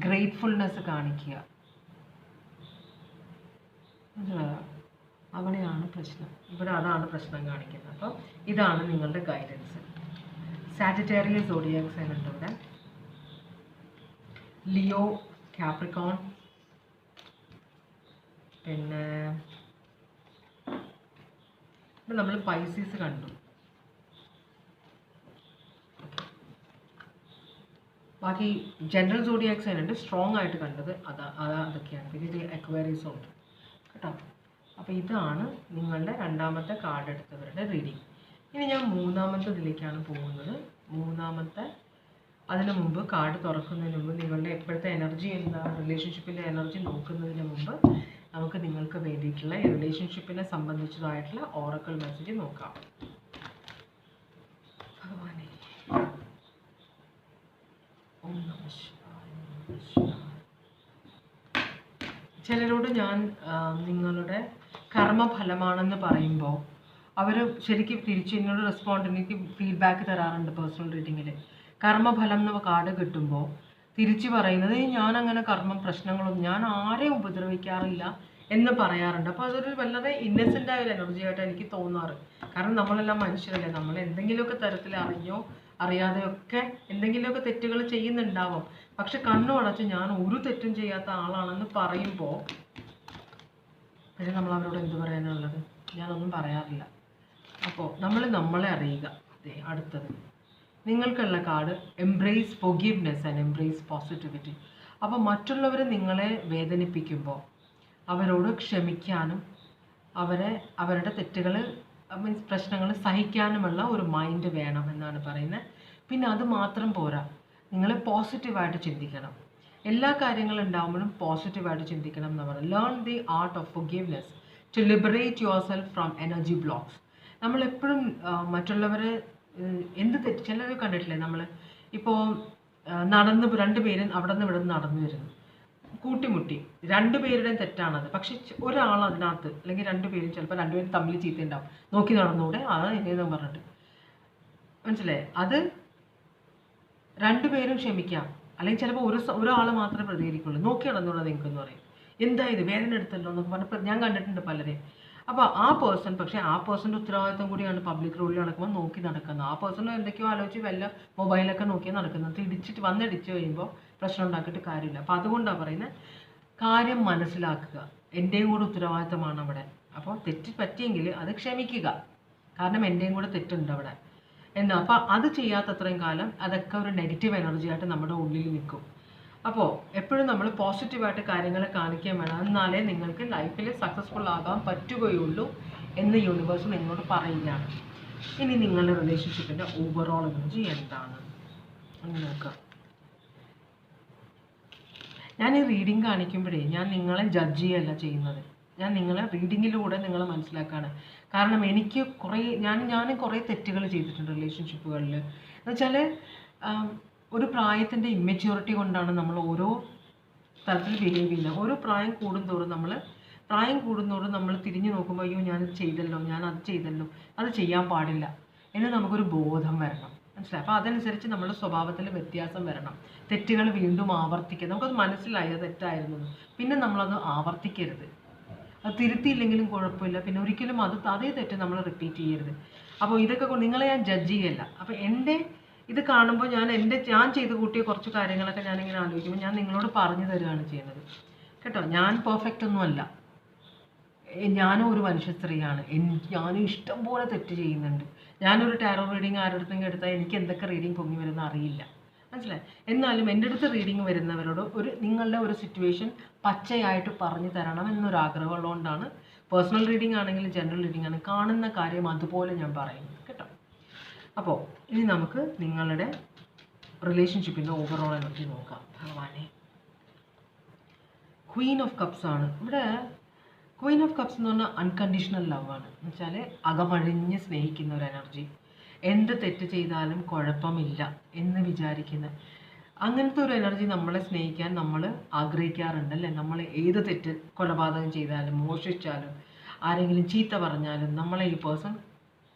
ഗ്രേറ്റ്ഫുൾനെസ് കാണിക്കുക. മനസ്സിലായോ? അവിടെയാണ് പ്രശ്നം. ഇവിടെ അതാണ് പ്രശ്നം കാണിക്കുന്നത്. അപ്പോൾ ഇതാണ് നിങ്ങളുടെ ഗൈഡൻസ്. സാജിറ്റേറിയസ് സോഡിയാക് സൈൻ ഉണ്ട് ഇവിടെ, ലിയോ, കാപ്രിക്കോൺ, പിന്നെ ഇവിടെ നമ്മൾ പൈസീസ് കണ്ടു. ബാക്കി ജനറൽ സോഡിയാക് സൈൻ ഉണ്ട്. സ്ട്രോങ് ആയിട്ട് കണ്ടത് അതൊക്കെയാണ്. പിന്നെ ഇത് അക്വേറിയസും ഉണ്ട് കേട്ടോ. അപ്പോൾ ഇതാണ് നിങ്ങളുടെ രണ്ടാമത്തെ കാർഡ് എടുത്തവരുടെ റീഡിങ്. ഇനി ഞാൻ മൂന്നാമത്തേതിലേക്കാണ് പോകുന്നത്. അതിന് മുമ്പ് കാർഡ് തുറക്കുന്നതിന് മുമ്പ് നിങ്ങളുടെ എപ്പോഴത്തെ എനർജി എന്താണ്, റിലേഷൻഷിപ്പിൻ്റെ എനർജി നോക്കുന്നതിന് മുമ്പ് നമുക്ക് നിങ്ങൾക്ക് വേണ്ടിയിട്ടുള്ള ഈ റിലേഷൻഷിപ്പിനെ സംബന്ധിച്ചതായിട്ടുള്ള ഓറക്കിൾ മെസ്സേജ് നോക്കാം. ഭഗവാനേ, ഓം നമഃ ശിവായ. ചിലരോട് ഞാൻ നിങ്ങളുടെ കർമ്മഫലമാണെന്ന് പറയുമ്പോൾ അവർ ശരിക്കും തിരിച്ച് എന്നോട് എനിക്ക് ഫീഡ്ബാക്ക് തരാറുണ്ട് പേഴ്സണൽ റീഡിങ്ങിൽ. കർമ്മഫലം എന്ന കാർഡ് കിട്ടുമ്പോൾ തിരിച്ച് പറയുന്നത് ഞാനങ്ങനെ പ്രശ്നങ്ങളൊന്നും ഞാൻ ആരെയും ഉപദ്രവിക്കാറില്ല എന്ന് പറയാറുണ്ട്. അപ്പോൾ അതൊരു വളരെ ഇന്നസെൻ്റായ ഒരു എനർജിയായിട്ട് എനിക്ക് തോന്നാറ്. കാരണം നമ്മളെല്ലാം മനുഷ്യരല്ലേ, നമ്മൾ എന്തെങ്കിലുമൊക്കെ തരത്തിൽ അറിഞ്ഞോ അറിയാതെയൊക്കെ എന്തെങ്കിലുമൊക്കെ തെറ്റുകൾ ചെയ്യുന്നുണ്ടാവും. പക്ഷെ കണ്ണു അടച്ച് ഞാൻ ഒരു തെറ്റും ചെയ്യാത്ത ആളാണെന്ന് പറയുമ്പോൾ പിന്നെ നമ്മൾ അവരോട് എന്ത് പറയാനുള്ളത്? ഞാനൊന്നും പറയാറില്ല. അപ്പോൾ നമ്മളെ അറിയുക. അടുത്തത് നിങ്ങൾക്കുള്ള card embrace forgiveness and embrace positivity. അപ്പോൾ മറ്റുള്ളവർ നിങ്ങളെ വേദനിപ്പിക്കുമ്പോൾ അവരോട് ക്ഷമിക്കാനും അവരുടെ തെറ്റുകൾ മീൻസ് പ്രശ്നങ്ങൾ സഹിക്കാനുമുള്ള ഒരു മൈൻഡ് വേണം എന്നാണ് പറയുന്നത്. പിന്നെ അത് മാത്രം പോരാ, നിങ്ങൾ പോസിറ്റീവായിട്ട് ചിന്തിക്കണം. എല്ലാ കാര്യങ്ങളും ഉണ്ടാകുമ്പോഴും പോസിറ്റീവായിട്ട് ചിന്തിക്കണം എന്ന് പറയുന്നത്. Learn the art of forgiveness to liberate yourself from energy blocks. നമ്മളെപ്പോഴും മറ്റുള്ളവരെ എന്ത് തെറ്റ്, ചിലർ കണ്ടിട്ടില്ലേ, നമ്മൾ ഇപ്പോൾ രണ്ടുപേരും അവിടെ നിന്ന് ഇവിടെ നിന്ന് നടന്നു വരുന്നു, കൂട്ടിമുട്ടി, രണ്ടുപേരുടെയും തെറ്റാണത്. പക്ഷെ ഒരാൾ അതിനകത്ത് അല്ലെങ്കിൽ രണ്ടുപേരും തമ്മിൽ ചീത്തയുണ്ടാവും, നോക്കി നടന്നുകൂടെ അത് എന്നെന്ന് പറഞ്ഞിട്ട്. മനസ്സിലായി? അത് രണ്ടുപേരും ക്ഷമിക്കാം. അല്ലെങ്കിൽ ചിലപ്പോൾ ഒരാൾ മാത്രമേ പ്രതികരിക്കുള്ളൂ. നോക്കി നടന്നുകൂടെ നിങ്ങൾക്കെന്ന് പറയും. എന്തായത് വേദന എടുത്തല്ലോ എന്നൊക്കെ പറഞ്ഞപ്പോൾ ഞാൻ കണ്ടിട്ടുണ്ട് പലരെയും. അപ്പോൾ ആ പേഴ്സൻ്റെ ഉത്തരവാദിത്വം കൂടിയാണ് പബ്ലിക് റോഡിൽ നടക്കുമ്പോൾ നോക്കി നടക്കുന്നത്. ആ പേഴ്സൺ എന്തൊക്കെയോ ആലോചിച്ച് വല്ല മൊബൈലൊക്കെ നോക്കിയാൽ നടക്കുന്നത്. വന്നിടിച്ച് കഴിയുമ്പോൾ പ്രശ്നം ഉണ്ടാക്കിയിട്ട് കാര്യമില്ല. അപ്പോൾ അതുകൊണ്ടാണ് പറയുന്നത്, കാര്യം മനസ്സിലാക്കുക. എൻ്റെയും കൂടെ ഉത്തരവാദിത്തമാണ് അവിടെ. അപ്പോൾ തെറ്റ് പറ്റിയെങ്കിൽ അത് ക്ഷമിക്കുക. കാരണം എൻ്റെയും കൂടെ തെറ്റുണ്ട് അവിടെ അപ്പോൾ അത് ചെയ്യാത്തത്രയും കാലം അതൊക്കെ ഒരു നെഗറ്റീവ് എനർജി ആയിട്ട് നമ്മുടെ ഉള്ളിൽ നിൽക്കും. അപ്പോൾ എപ്പോഴും നമ്മൾ പോസിറ്റീവായിട്ട് കാര്യങ്ങളെ കാണിക്കാൻ വേണം. എന്നാലേ നിങ്ങൾക്ക് ലൈഫിൽ സക്സസ്ഫുൾ ആകാൻ പറ്റുകയുള്ളൂ എന്ന് യൂണിവേഴ്സ് നിങ്ങളോട് പറയുകയാണ്. ഇനി നിങ്ങളുടെ റിലേഷൻഷിപ്പിൻ്റെ ഓവറോൾ എനർജി എന്താണ് എന്ന് നോക്കാം. ഞാൻ ഈ റീഡിങ് കാണിക്കുമ്പോഴേ ഞാൻ നിങ്ങളെ ജഡ്ജ് ചെയ്യല്ല ചെയ്യുന്നത്. ഞാൻ നിങ്ങളെ റീഡിങ്ങിലൂടെ നിങ്ങൾ മനസ്സിലാക്കുകയാണ്. കാരണം എനിക്ക് ഞാൻ കുറേ തെറ്റുകൾ ചെയ്തിട്ടുണ്ട് റിലേഷൻഷിപ്പുകളിൽ. എന്നുവെച്ചാൽ ഒരു പ്രായത്തിൻ്റെ ഇമ്മെച്യൂരിറ്റി കൊണ്ടാണ് നമ്മൾ ഓരോ തരത്തിൽ ബിഹേവ് ചെയ്യുന്നത്. ഓരോ പ്രായം കൂടുന്തോറും നമ്മൾ തിരിഞ്ഞു നോക്കുമ്പോൾ അയ്യോ ഞാനത് ചെയ്തല്ലോ, ഞാനത് ചെയ്തല്ലോ, അത് ചെയ്യാൻ പാടില്ല എന്ന് നമുക്കൊരു ബോധം വരണം. മനസ്സിലായി? അപ്പോൾ അതനുസരിച്ച് നമ്മുടെ സ്വഭാവത്തിൽ വ്യത്യാസം വരണം. തെറ്റുകൾ വീണ്ടും ആവർത്തിക്കുക. നമുക്കത് മനസ്സിലായി അത് തെറ്റായിരുന്നു, പിന്നെ നമ്മളത് ആവർത്തിക്കരുത്. അത് തിരുത്തിയില്ലെങ്കിലും കുഴപ്പമില്ല, പിന്നെ ഒരിക്കലും അതേ തെറ്റ് നമ്മൾ റിപ്പീറ്റ് ചെയ്യരുത്. അപ്പോൾ ഇതൊക്കെ നിങ്ങളെ ഞാൻ ജഡ്ജ് ചെയ്യല്ല. അപ്പോൾ എൻ്റെ ഇത് കാണുമ്പോൾ ഞാൻ ചെയ്ത് കൂട്ടിയ കുറച്ച് കാര്യങ്ങളൊക്കെ ഞാനിങ്ങനെ ആലോചിക്കുമ്പോൾ ഞാൻ നിങ്ങളോട് പറഞ്ഞു തരികയാണ് ചെയ്യുന്നത് കേട്ടോ. ഞാൻ പെർഫെക്റ്റ് ഒന്നുമല്ല. ഞാനും ഒരു മനുഷ്യ സ്ത്രീയാണ്. ഞാനും ഇഷ്ടം പോലെ തെറ്റ് ചെയ്യുന്നുണ്ട്. ഞാനൊരു ടാരോ റീഡിങ് ആരുടെ അടുത്തെങ്കിലും എടുത്താൽ എനിക്ക് എന്തൊക്കെ റീഡിങ് പൊങ്ങി വരുന്ന അറിയില്ല. മനസ്സിലായി? എന്നാലും എൻ്റെ അടുത്ത് റീഡിങ് വരുന്നവരോട് നിങ്ങളുടെ ഒരു സിറ്റുവേഷൻ പച്ചയായിട്ട് പറഞ്ഞു തരണം എന്നൊരാഗ്രഹം ഉള്ളതുകൊണ്ടാണ് പേഴ്സണൽ റീഡിങ് ആണെങ്കിലും ജനറൽ റീഡിങ് ആണെങ്കിലും കാണുന്ന കാര്യം അതുപോലെ ഞാൻ പറയുന്നത് കേട്ടോ. അപ്പോൾ ഇനി നമുക്ക് നിങ്ങളുടെ റിലേഷൻഷിപ്പിൻ്റെ ഓവറോൾ എനർജി നോക്കാം. ഭഗവാനെ, ക്വീൻ ഓഫ് കപ്സ് ആണ് ഇവിടെ. ക്വീൻ ഓഫ് കപ്സ് എന്ന് പറഞ്ഞാൽ അൺകണ്ടീഷണൽ ലവ് ആണ്. എന്ന് വെച്ചാൽ അകമഴിഞ്ഞ് സ്നേഹിക്കുന്ന ഒരു എനർജി. എന്ത് തെറ്റ് ചെയ്താലും കുഴപ്പമില്ല എന്ന് വിചാരിക്കുന്ന അങ്ങനത്തെ ഒരു എനർജി നമ്മളെ സ്നേഹിക്കാൻ നമ്മൾ ആഗ്രഹിക്കാറുണ്ട് അല്ലേ. നമ്മൾ ഏത് തെറ്റ്, കൊലപാതകം ചെയ്താലും മോഷ്ടിച്ചാലും ആരെങ്കിലും ചീത്ത പറഞ്ഞാലും നമ്മളെ ഈ പേഴ്സൺ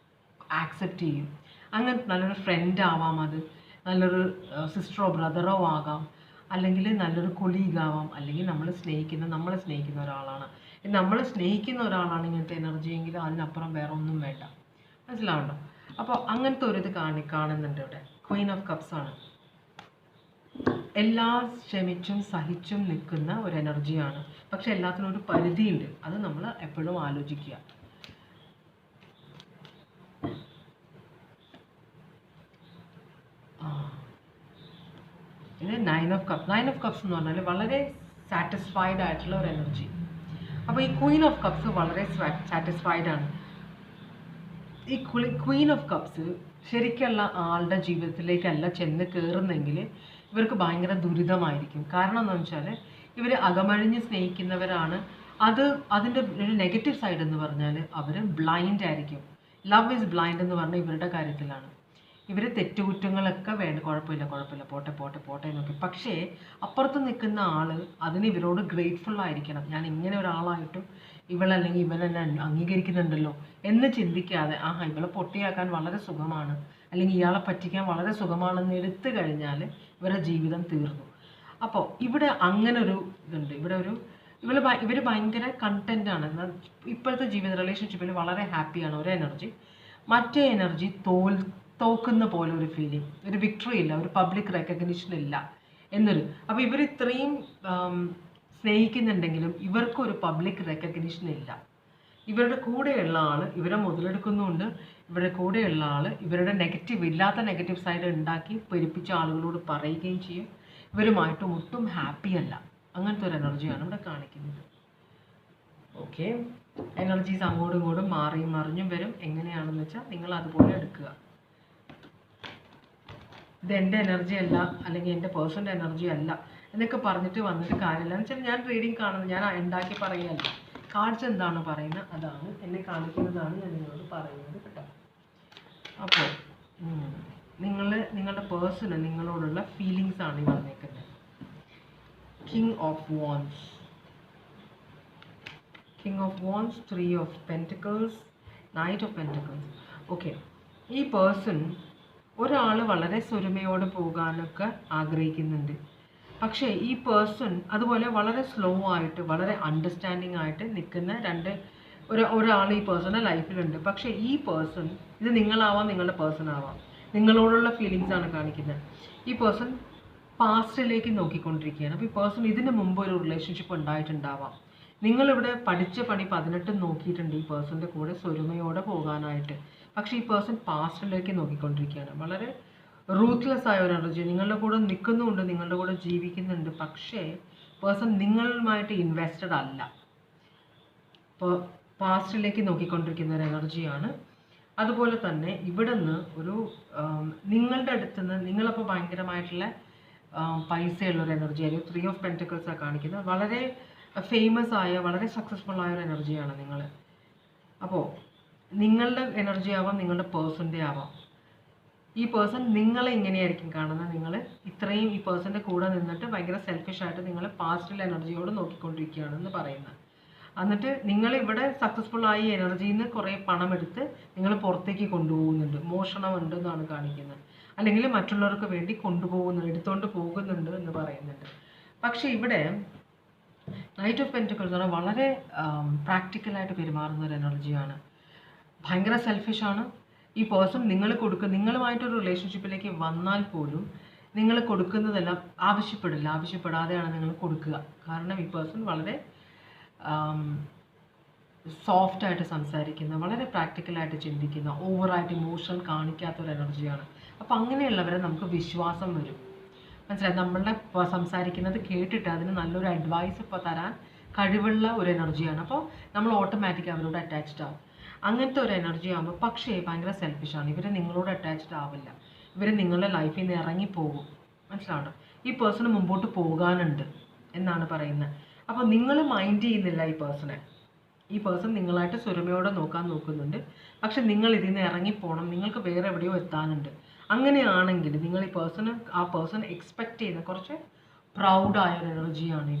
ആക്സെപ്റ്റ് ചെയ്യും. അങ്ങനെ നല്ലൊരു ഫ്രണ്ട് ആവാം, അത് നല്ലൊരു സിസ്റ്ററോ ബ്രദറോ ആകാം, അല്ലെങ്കിൽ നല്ലൊരു കൊളീഗാവാം, അല്ലെങ്കിൽ നമ്മളെ സ്നേഹിക്കുന്ന ഒരാളാണ്. നമ്മളെ സ്നേഹിക്കുന്ന ഒരാളാണ് ഇങ്ങനത്തെ എനർജി എങ്കിൽ അതിനപ്പുറം വേറെ ഒന്നും വേണ്ട. മനസ്സിലാവണ്ടോ? അപ്പോൾ അങ്ങനത്തെ ഒരു ഇത് കാണുന്നുണ്ട് ഇവിടെ. ക്വീൻ ഓഫ് കപ്സ് ആണ്. എല്ലാം ക്ഷമിച്ചും സഹിച്ചും നിൽക്കുന്ന ഒരു എനർജിയാണ്. പക്ഷെ എല്ലാത്തിനും ഒരു പരിധിയുണ്ട്. അത് നമ്മൾ എപ്പോഴും ആലോചിക്കുക. ഇത് നയൻ ഓഫ് കപ്സ് എന്ന് പറഞ്ഞാൽ വളരെ സാറ്റിസ്ഫൈഡ് ആയിട്ടുള്ള ഒരു എനർജി. അപ്പോൾ ഈ ക്വീൻ ഓഫ് കപ്സ് വളരെ സാറ്റിസ്ഫൈഡ് ആണ്. ഈ ക്വീൻ ഓഫ് കപ്സ് ശരിക്കുള്ള ആളുടെ ജീവിതത്തിലേക്കല്ല ചെന്ന് കയറുന്നെങ്കിൽ ഇവർക്ക് ഭയങ്കര ദുരിതമായിരിക്കും. കാരണം എന്താണെന്ന് വെച്ചാൽ ഇവർ അകമഴിഞ്ഞ് സ്നേഹിക്കുന്നവരാണ്. അതിൻ്റെ ഒരു നെഗറ്റീവ് സൈഡ് എന്ന് പറഞ്ഞാൽ അവർ ബ്ലൈൻഡ് ആയിരിക്കും. ലവ് ഈസ് ബ്ലൈൻഡ് എന്ന് പറഞ്ഞാൽ ഇവരുടെ കാര്യത്തിലാണ്. ഇവർ തെറ്റുകുറ്റങ്ങളൊക്കെ കുഴപ്പമില്ല പോട്ടെ എന്നൊക്കെ. പക്ഷേ അപ്പുറത്ത് നിൽക്കുന്ന ആൾ അതിന് ഇവരോട് ഗ്രേറ്റ്ഫുൾ ആയിരിക്കണം. ഞാൻ ഇങ്ങനെ ഒരാളായിട്ടും ഇവളല്ലെങ്കിൽ ഇവനെന്നെ അംഗീകരിക്കുന്നുണ്ടല്ലോ എന്ന് ചിന്തിക്കാതെ ഇവളെ പൊട്ടിയാക്കാൻ വളരെ സുഖമാണ്, അല്ലെങ്കിൽ ഇയാളെ പറ്റിക്കാൻ വളരെ സുഖമാണെന്ന് എടുത്തു കഴിഞ്ഞാൽ ഇവരുടെ ജീവിതം തീർന്നു. അപ്പോൾ ഇവിടെ അങ്ങനെ ഒരു ഇതുണ്ട്. ഇവർ ഭയങ്കര കണ്ടൻ്റാണ്. ഇപ്പോഴത്തെ ജീവിത റിലേഷൻഷിപ്പിൽ വളരെ ഹാപ്പിയാണ് ഒരു എനർജി. മറ്റേ എനർജി തോക്കുന്ന പോലെ ഒരു ഫീലിംഗ്, ഒരു വിക്ടറി ഇല്ല, ഒരു പബ്ലിക് റെക്കഗ്നിഷൻ ഇല്ല എന്നൊരു. അപ്പോൾ ഇവർ ഇത്രയും സ്നേഹിക്കുന്നുണ്ടെങ്കിലും ഇവർക്കൊരു പബ്ലിക് റെക്കഗ്നിഷൻ ഇല്ല. ഇവരുടെ കൂടെയുള്ള ആൾ ഇവരെ മുതലെടുക്കുന്നുണ്ട്. ഇവരുടെ കൂടെയുള്ള ആൾ ഇവരുടെ ഇല്ലാത്ത നെഗറ്റീവ് സൈഡ് ഉണ്ടാക്കി പെരുപ്പിച്ച ആളുകളോട് പറയുകയും ചെയ്യും. ഇവരുമായിട്ടും ഒട്ടും ഹാപ്പി അല്ല. അങ്ങനത്തെ ഒരു എനർജിയാണ് ഇവിടെ കാണിക്കുന്നത്. ഓക്കെ, എനർജീസ് അങ്ങോട്ടും ഇങ്ങോട്ടും മാറിയും മറിഞ്ഞും വരും. എങ്ങനെയാണെന്ന് വെച്ചാൽ നിങ്ങൾ അതുപോലെ എടുക്കുക. ഇത് എൻ്റെ എനർജി അല്ല, അല്ലെങ്കിൽ എൻ്റെ പേഴ്സൻ്റെ എനർജി അല്ല എന്നൊക്കെ പറഞ്ഞിട്ട് വന്നിട്ട് കാര്യമില്ല. എന്ന് വെച്ചാൽ ഞാൻ റീഡിങ് കാണുന്നത്, ഞാൻ ഉണ്ടാക്കി പറയുകയല്ല. കാർഡ്സ് എന്താണ് പറയുന്നത് അതാണ് എന്നെ കാണിക്കുന്നതാണ് ഞാൻ നിങ്ങളോട് പറയുന്നത് കേട്ടോ. അപ്പോൾ നിങ്ങളുടെ പേഴ്സണ് നിങ്ങളോടുള്ള ഫീലിങ്സ് ആണ് ഈ വന്നേക്കുന്നത്. King of wands, 3 of pentacles, knight of pentacles. Okay, ഈ പേഴ്സൺ ഒരാൾ വളരെ സ്വരുമയോടെ പോകാനൊക്കെ ആഗ്രഹിക്കുന്നുണ്ട്. പക്ഷേ ഈ പേഴ്സൺ അതുപോലെ വളരെ സ്ലോ ആയിട്ട് വളരെ അണ്ടർസ്റ്റാൻഡിങ് ആയിട്ട് നിൽക്കുന്ന ഒരാൾ ഈ പേഴ്സണെ ലൈഫിലുണ്ട്. പക്ഷേ ഈ പേഴ്സൺ, ഇത് നിങ്ങളാവാം, നിങ്ങളുടെ പേഴ്സൺ ആവാം, നിങ്ങളോടുള്ള ഫീലിങ്സ് ആണ് കാണിക്കുന്നത്. ഈ പേഴ്സൺ പാസ്റ്റിലേക്ക് നോക്കിക്കൊണ്ടിരിക്കുകയാണ്. അപ്പോൾ ഈ പേഴ്സൺ ഇതിന് മുമ്പ് ഒരു റിലേഷൻഷിപ്പ് ഉണ്ടായിട്ടുണ്ടാവാം. നിങ്ങളിവിടെ പഠിച്ച പണി 18 നോക്കിയിട്ടുണ്ട് ഈ പേഴ്സൻ്റെ കൂടെ സ്വരുമയോടെ പോകാനായിട്ട്. പക്ഷേ ഈ പേഴ്സൺ പാസ്റ്റിലേക്ക് നോക്കിക്കൊണ്ടിരിക്കുകയാണ്. വളരെ റൂത്ത്ലെസ് ആയ ഒരു എനർജി. നിങ്ങളുടെ കൂടെ നിൽക്കുന്നുണ്ട്, നിങ്ങളുടെ കൂടെ ജീവിക്കുന്നുണ്ട്. പക്ഷേ പേഴ്സൺ നിങ്ങളുമായിട്ട് ഇൻവെസ്റ്റഡ് അല്ല. ഇപ്പോൾ പാസ്റ്റിലേക്ക് നോക്കിക്കൊണ്ടിരിക്കുന്ന ഒരു എനർജിയാണ്. അതുപോലെ തന്നെ ഇവിടുന്ന് ഒരു നിങ്ങളുടെ അടുത്ത് നിന്ന് നിങ്ങളപ്പോൾ ഭയങ്കരമായിട്ടുള്ള പൈസയുള്ളൊരു എനർജി ആയിരിക്കും. 3 ഓഫ് പെൻറ്റക്കിൾസാണ് കാണിക്കുന്നത്. വളരെ ഫേമസ് ആയ വളരെ സക്സസ്ഫുൾ ആയ ഒരു എനർജിയാണ് നിങ്ങൾ. അപ്പോൾ നിങ്ങളുടെ എനർജി ആവാം, നിങ്ങളുടെ പേഴ്സൻ്റെ ആവാം. ഈ പേഴ്സൺ നിങ്ങളെ ഇങ്ങനെയായിരിക്കും കാണുന്നത്. നിങ്ങൾ ഇത്രയും ഈ പേഴ്സൻ്റെ കൂടെ നിന്നിട്ട് ഭയങ്കര സെൽഫിഷായിട്ട് നിങ്ങൾ പാസ്റ്റിൽ എനർജിയോട് നോക്കിക്കൊണ്ടിരിക്കുകയാണെന്ന് പറയുന്നത്. എന്നിട്ട് നിങ്ങളിവിടെ സക്സസ്ഫുൾ ആയി എനർജിയിൽ നിന്ന് കുറേ പണമെടുത്ത് നിങ്ങൾ പുറത്തേക്ക് കൊണ്ടുപോകുന്നുണ്ട്. മോഷണമുണ്ട് എന്നാണ് കാണിക്കുന്നത്. അല്ലെങ്കിൽ മറ്റുള്ളവർക്ക് വേണ്ടി കൊണ്ടുപോകുന്നുണ്ട്, എടുത്തുകൊണ്ട് പോകുന്നുണ്ട് എന്ന് പറയുന്നുണ്ട്. പക്ഷേ ഇവിടെ നൈറ്റ് ഓഫ് പെൻറ്റക്കിൾസ് ആണ് വളരെ പ്രാക്ടിക്കലായിട്ട് പെരുമാറുന്ന ഒരു എനർജിയാണ്. ഭയങ്കര സെൽഫിഷാണ് ഈ പേഴ്സൺ. നിങ്ങളുമായിട്ടൊരു റിലേഷൻഷിപ്പിലേക്ക് വന്നാൽ പോലും നിങ്ങൾ കൊടുക്കുന്നതെല്ലാം ആവശ്യപ്പെടാതെയാണ് നിങ്ങൾ കൊടുക്കുക. കാരണം ഈ പേഴ്സൺ വളരെ സോഫ്റ്റായിട്ട് സംസാരിക്കുന്ന, വളരെ പ്രാക്ടിക്കലായിട്ട് ചിന്തിക്കുന്ന, ഓവറായിട്ട് ഇമോഷൻ കാണിക്കാത്തൊരു എനർജിയാണ്. അപ്പോൾ അങ്ങനെയുള്ളവരെ നമുക്ക് വിശ്വാസം വരും. മനസ്സിലായി? നമ്മളുടെ സംസാരിക്കുന്നത് കേട്ടിട്ട് അതിന് നല്ലൊരു അഡ്വൈസ് ഇപ്പോൾ തരാൻ കഴിവുള്ള ഒരു എനർജിയാണ്. അപ്പോൾ നമ്മൾ ഓട്ടോമാറ്റിക് അവരോട് അറ്റാച്ച്ഡ് ആവും. അങ്ങനത്തെ ഒരു എനർജി ആകുമ്പോൾ പക്ഷേ ഭയങ്കര സെൽഫിഷാണ്. ഇവർ നിങ്ങളോട് അറ്റാച്ച്ഡ് ആവില്ല. ഇവർ നിങ്ങളുടെ ലൈഫിൽ നിന്ന് ഇറങ്ങിപ്പോകും. മനസ്സിലാവണം? ഈ പേഴ്സണ് മുമ്പോട്ട് പോകാനുണ്ട് എന്നാണ് പറയുന്നത്. അപ്പോൾ നിങ്ങൾ മൈൻഡ് ചെയ്യുന്നില്ല ഈ പേഴ്സൺ നിങ്ങളായിട്ട് സ്വരമയോടെ നോക്കുന്നുണ്ട്. പക്ഷെ നിങ്ങൾ ഇതിൽ നിന്ന് ഇറങ്ങിപ്പോകണം, നിങ്ങൾക്ക് വേറെ എവിടെയോ എത്താനുണ്ട്. അങ്ങനെയാണെങ്കിൽ നിങ്ങൾ ആ പേഴ്സൺ എക്സ്പെക്റ്റ് ചെയ്യുന്ന കുറച്ച് പ്രൗഡായ ഒരു എനർജിയാണ്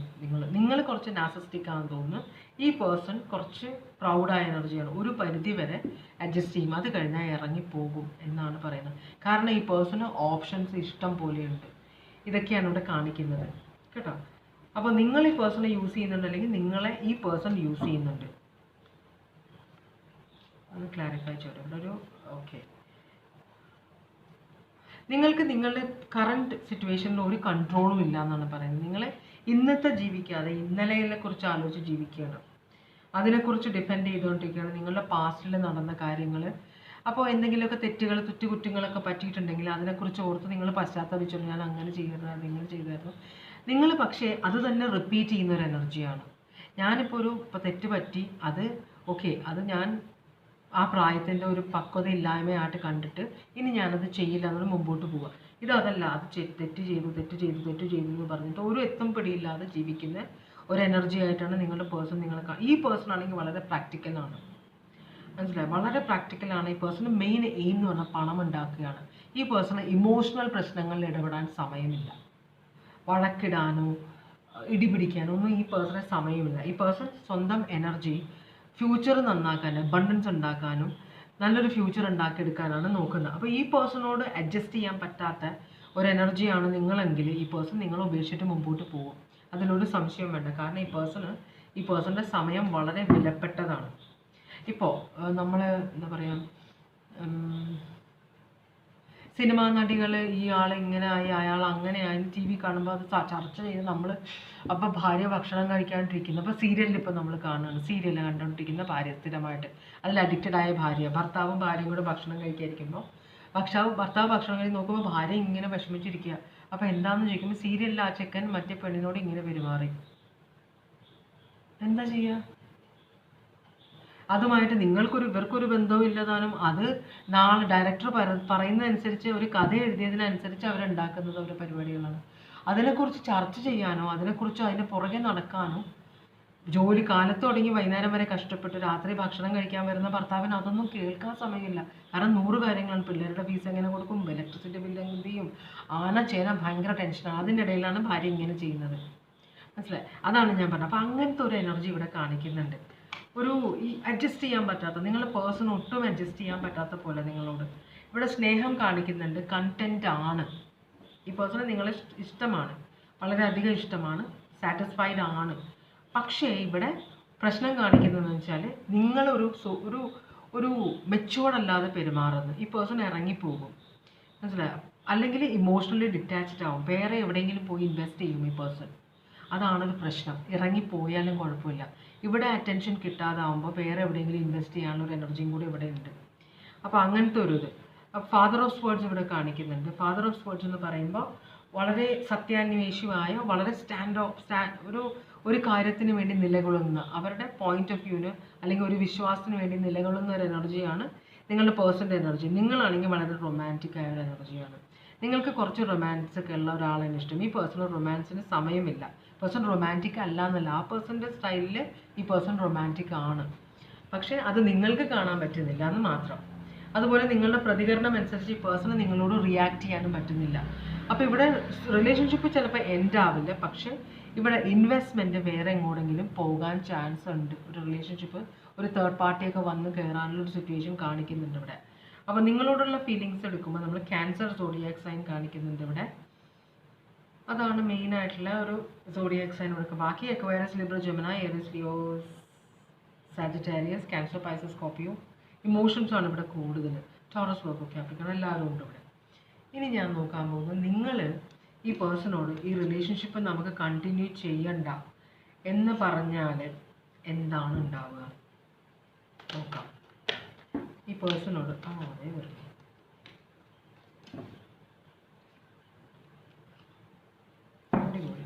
നിങ്ങൾ കുറച്ച് നാർസിസ്റ്റിക് ആണെന്ന് തോന്നുന്നു. ഈ പേഴ്സൺ കുറച്ച് പ്രൗഡായ എനർജിയാണ്. ഒരു പരിധി വരെ അഡ്ജസ്റ്റ് ചെയ്യും, അത് കഴിഞ്ഞാൽ ഇറങ്ങിപ്പോകും എന്നാണ് പറയുന്നത്. കാരണം ഈ പേഴ്സണ് ഓപ്ഷൻസ് ഇഷ്ടം പോലെയുണ്ട്. ഇതൊക്കെയാണ് ഇവിടെ കാണിക്കുന്നത് കേട്ടോ. അപ്പോൾ നിങ്ങൾ ഈ പേഴ്സണെ യൂസ് ചെയ്യുന്നുണ്ട്, അല്ലെങ്കിൽ നിങ്ങളെ ഈ പേഴ്സൺ യൂസ് ചെയ്യുന്നുണ്ട്. ഒന്ന് ക്ലാരിഫൈ ചെയ്യണം ഇവിടെ ഒരു ഓക്കെ. നിങ്ങൾക്ക് നിങ്ങളുടെ കറണ്ട് സിറ്റുവേഷനിൽ ഒരു കൺട്രോളും ഇല്ല എന്നാണ് പറയുന്നത്. നിങ്ങൾ ഇന്നത്തെ ജീവിക്കാതെ ഇന്നലെയെ കുറിച്ച് ആലോചിച്ച് ജീവിക്കുകയാണ്. അതിനെക്കുറിച്ച് ഡിപ്പെൻഡ് ചെയ്തുകൊണ്ടിരിക്കുകയാണ് നിങ്ങളുടെ പാസ്റ്റിൽ നടന്ന കാര്യങ്ങൾ. അപ്പോൾ എന്തെങ്കിലുമൊക്കെ തെറ്റുകുറ്റങ്ങളൊക്കെ പറ്റിയിട്ടുണ്ടെങ്കിൽ അതിനെക്കുറിച്ച് ഓർത്ത് നിങ്ങൾ പശ്ചാത്തപിച്ചു, ഞാൻ അങ്ങനെ ചെയ്തിരുന്നു, നിങ്ങൾ ചെയ്തായിരുന്നു. നിങ്ങൾ പക്ഷേ അത് തന്നെ റിപ്പീറ്റ് ചെയ്യുന്ന ഒരു എനർജിയാണ്. ഞാനിപ്പോൾ തെറ്റ് പറ്റി, അത് ഓക്കെ, അത് ഞാൻ ആ പ്രായത്തിൻ്റെ ഒരു പക്വത ഇല്ലായ്മയായിട്ട് കണ്ടിട്ട് ഇനി ഞാനത് ചെയ്യില്ല എന്നൊരു മുമ്പോട്ട് പോവുക. അതല്ല, അത് തെറ്റ് ചെയ്തു എന്ന് പറഞ്ഞിട്ട് ഒരു എത്തും പിടിയില്ലാതെ ജീവിക്കുന്ന ഒരു എനർജി ആയിട്ടാണ് നിങ്ങളുടെ പേഴ്സൺ ഈ പേഴ്സൺ ആണെങ്കിൽ വളരെ പ്രാക്ടിക്കലാണ്. മനസ്സിലായി? വളരെ പ്രാക്ടിക്കലാണ്. ഈ പേഴ്സണ് മെയിൻ എയിം എന്ന് പറഞ്ഞാൽ പണം ഉണ്ടാക്കുകയാണ്. ഈ പേഴ്സണ് ഇമോഷണൽ പ്രശ്നങ്ങളിൽ ഇടപെടാൻ സമയമില്ല. വഴക്കിടാനോ ഇടിപിടിക്കാനോ ഒന്നും ഈ പേഴ്സണെ സമയമില്ല. ഈ പേഴ്സൺ സ്വന്തം എനർജി ഫ്യൂച്ചർ നന്നാക്കാനും അബണ്ടൻസ് ഉണ്ടാക്കാനും നല്ലൊരു ഫ്യൂച്ചർ ഉണ്ടാക്കിയെടുക്കാനാണ് നോക്കുന്നത്. അപ്പോൾ ഈ പേഴ്സണോട് അഡ്ജസ്റ്റ് ചെയ്യാൻ പറ്റാത്ത ഒരു എനർജിയാണ് നിങ്ങളെങ്കിൽ ഈ പേഴ്സൺ നിങ്ങളെ ഉപേക്ഷിച്ചിട്ട് മുമ്പോട്ട് പോകും. അതിലൊരു സംശയം വേണ്ട. കാരണം ഈ പേഴ്സണിൻ്റെ സമയം വളരെ വിലപ്പെട്ടതാണ്. ഇപ്പോൾ നമ്മൾ എന്താ പറയുക, സിനിമാ നടികൾ ഈ ആൾ ഇങ്ങനെ ആയി, അയാൾ അങ്ങനെ ആയി, TV കാണുമ്പോൾ അത് ചർച്ച ചെയ്ത് നമ്മൾ അപ്പോൾ ഭാര്യ ഭക്ഷണം കഴിക്കാണ്ടിരിക്കുന്നു. അപ്പോൾ സീരിയലിൽ ഇപ്പോൾ നമ്മൾ കാണുകയാണ്, സീരിയൽ കണ്ടുകൊണ്ടിരിക്കുന്ന ഭാര്യ സ്ഥിരമായിട്ട് അതിൽ അഡിക്റ്റഡ് ആയ ഭാര്യ, ഭർത്താവും ഭാര്യയും കൂടെ ഭക്ഷണം കഴിക്കാതിരിക്കുമ്പോൾ ഭർത്താവ് ഭക്ഷണം കഴിച്ച് നോക്കുമ്പോൾ ഭാര്യ ഇങ്ങനെ വിഷമിച്ചിരിക്കുക. അപ്പോൾ എന്താണെന്ന് ചോദിക്കുമ്പോൾ സീരിയലിൽ ആ ചെക്കൻ മറ്റേ പെണ്ണിനോട് ഇങ്ങനെ പെരുമാറി. എന്താ ചെയ്യുക? അതുമായിട്ട് ഇവർക്കൊരു ബന്ധവും ഇല്ലതാനും. അത് നാളെ ഡയറക്ടർ പറയുന്നതനുസരിച്ച് ഒരു കഥ എഴുതിയതിനനുസരിച്ച് അവരുണ്ടാക്കുന്നത് അവരുടെ പരിപാടികളാണ്. അതിനെക്കുറിച്ച് ചർച്ച ചെയ്യാനോ അതിനെക്കുറിച്ച് അതിൻ്റെ പുറകെ നടക്കാനോ, ജോലി കാലത്ത് തുടങ്ങി വൈകുന്നേരം വരെ കഷ്ടപ്പെട്ട് രാത്രി ഭക്ഷണം കഴിക്കാൻ വരുന്ന ഭർത്താവിന് അതൊന്നും കേൾക്കാൻ സമയമില്ല. കാരണം 100 കാര്യങ്ങളാണ്. പിള്ളേരുടെ ഫീസ് എങ്ങനെ കൊടുക്കും, ഇലക്ട്രിസിറ്റി ബില്ല് എന്ത് ചെയ്യും, ചേരാൻ ഭയങ്കര ടെൻഷനാണ്. അതിനിടയിലാണ് ഭാര്യ ഇങ്ങനെ ചെയ്യുന്നത്. മനസ്സിലായി? അതാണ് ഞാൻ പറഞ്ഞത്. അപ്പോൾ അങ്ങനത്തെ ഒരു എനർജി ഇവിടെ കാണിക്കുന്നുണ്ട്. ഈ അഡ്ജസ്റ്റ് ചെയ്യാൻ പറ്റാത്ത, നിങ്ങളുടെ പേഴ്സൺ ഒട്ടും അഡ്ജസ്റ്റ് ചെയ്യാൻ പറ്റാത്ത പോലെ നിങ്ങളോട് ഇവിടെ സ്നേഹം കാണിക്കുന്നുണ്ട്. കണ്ടന്റ് ആണ്. ഈ പേഴ്സണ് നിങ്ങളെ ഇഷ്ടമാണ്, വളരെയധികം ഇഷ്ടമാണ്, സാറ്റിസ്ഫൈഡ് ആണ്. പക്ഷേ ഇവിടെ പ്രശ്നം കാണിക്കുന്നതെന്ന് വെച്ചാൽ നിങ്ങളൊരു മെച്ചുവേർഡ് അല്ലാതെ പെരുമാറുന്നു. ഈ പേഴ്സൺ ഇറങ്ങിപ്പോകും. മനസ്സിലായോ? അല്ലെങ്കിൽ ഇമോഷണലി ഡിറ്റാച്ച്ഡ് ആവും. വേറെ എവിടെയെങ്കിലും പോയി ഇൻവെസ്റ്റ് ചെയ്യും ഈ പേഴ്സൺ. അതാണൊരു പ്രശ്നം. ഇറങ്ങിപ്പോയാലും കുഴപ്പമില്ല. ഇവിടെ അറ്റൻഷൻ കിട്ടാതാവുമ്പോൾ വേറെ എവിടെയെങ്കിലും ഇൻവെസ്റ്റ് ചെയ്യാനുള്ള ഒരു എനർജിയും കൂടി ഇവിടെ ഉണ്ട്. അപ്പോൾ അങ്ങനത്തെ ഒരു ഫാദർ ഓഫ് സ്വേർഡ്സ് ഇവിടെ കാണിക്കുന്നുണ്ട്. ഫാദർ ഓഫ് സ്വേർഡ്സ് എന്ന് പറയുമ്പോൾ വളരെ സത്യാന്വേഷിയായ, വളരെ ഒരു കാര്യത്തിന് വേണ്ടി നിലകൊള്ളുന്ന, അവരുടെ പോയിന്റ് ഓഫ് വ്യൂവിന് അല്ലെങ്കിൽ ഒരു വിശ്വാസത്തിന് വേണ്ടി നിലകൊള്ളുന്ന ഒരു എനർജിയാണ് നിങ്ങളുടെ പേഴ്സൻ്റെ എനർജി. നിങ്ങളാണെങ്കിൽ വളരെ റൊമാൻറ്റിക് ആയ ഒരു എനർജിയാണ്. നിങ്ങൾക്ക് കുറച്ച് റൊമാൻസ് ഒക്കെ ഉള്ള ഒരാളാണ് ഇഷ്ടം. ഈ പേഴ്സൺ റൊമാൻസിന് സമയമില്ല. പേഴ്സൺ റൊമാൻറ്റിക് അല്ല എന്നല്ല, ആ പേഴ്സൻ്റെ സ്റ്റൈലിൽ ഈ പേഴ്സൺ റൊമാൻറ്റിക് ആണ്. പക്ഷേ അത് നിങ്ങൾക്ക് കാണാൻ പറ്റുന്നില്ല എന്ന് മാത്രം. അതുപോലെ നിങ്ങളുടെ പ്രതികരണം അനുസരിച്ച് ഈ പേഴ്സണ് നിങ്ങളോട് റിയാക്ട് ചെയ്യാനും പറ്റുന്നില്ല. അപ്പോൾ ഇവിടെ റിലേഷൻഷിപ്പ് ചിലപ്പോൾ എൻഡ് ആവില്ല, പക്ഷേ ഇവിടെ ഇൻവെസ്റ്റ്മെൻറ്റ് വേറെ എങ്ങോടെങ്കിലും പോകാൻ ചാൻസ് ഉണ്ട്. ഒരു റിലേഷൻഷിപ്പ് ഒരു തേർഡ് പാർട്ടിയൊക്കെ വന്ന് കയറാനുള്ളൊരു സിറ്റുവേഷൻ കാണിക്കുന്നുണ്ട് ഇവിടെ. അപ്പോൾ നിങ്ങളോടുള്ള ഫീലിങ്സ് എടുക്കുമ്പോൾ നമ്മൾ ക്യാൻസർ സോഡിയാക് സൈൻ കാണിക്കുന്നുണ്ട് ഇവിടെ. അതാണ് മെയിൻ ആയിട്ടുള്ള ഒരു സോഡിയാക് സൈൻ കൊടുക്കുക. ബാക്കി Aquarius, Libra, Gemini, Aries, Leo, Sagittarius, Cancer, Pisces, Scorpio emotions ആണ് ഇവിടെ കൂടുതൽ. ടോറസ്, വെർഗോ, ക്യാപ്രിക്കോൺ എല്ലാവരും ഉണ്ട് ഇവിടെ. ഇനി ഞാൻ നോക്കാൻ പോകുന്നത്, നിങ്ങൾ ഈ പേഴ്സണോട് ഈ റിലേഷൻഷിപ്പ് നമുക്ക് കണ്ടിന്യൂ ചെയ്യണ്ട എന്ന് പറഞ്ഞാൽ എന്താണ് ഉണ്ടാവുക നോക്കാം. ഈ പേഴ്സണോട് അതേ വരും. അടിപൊളി.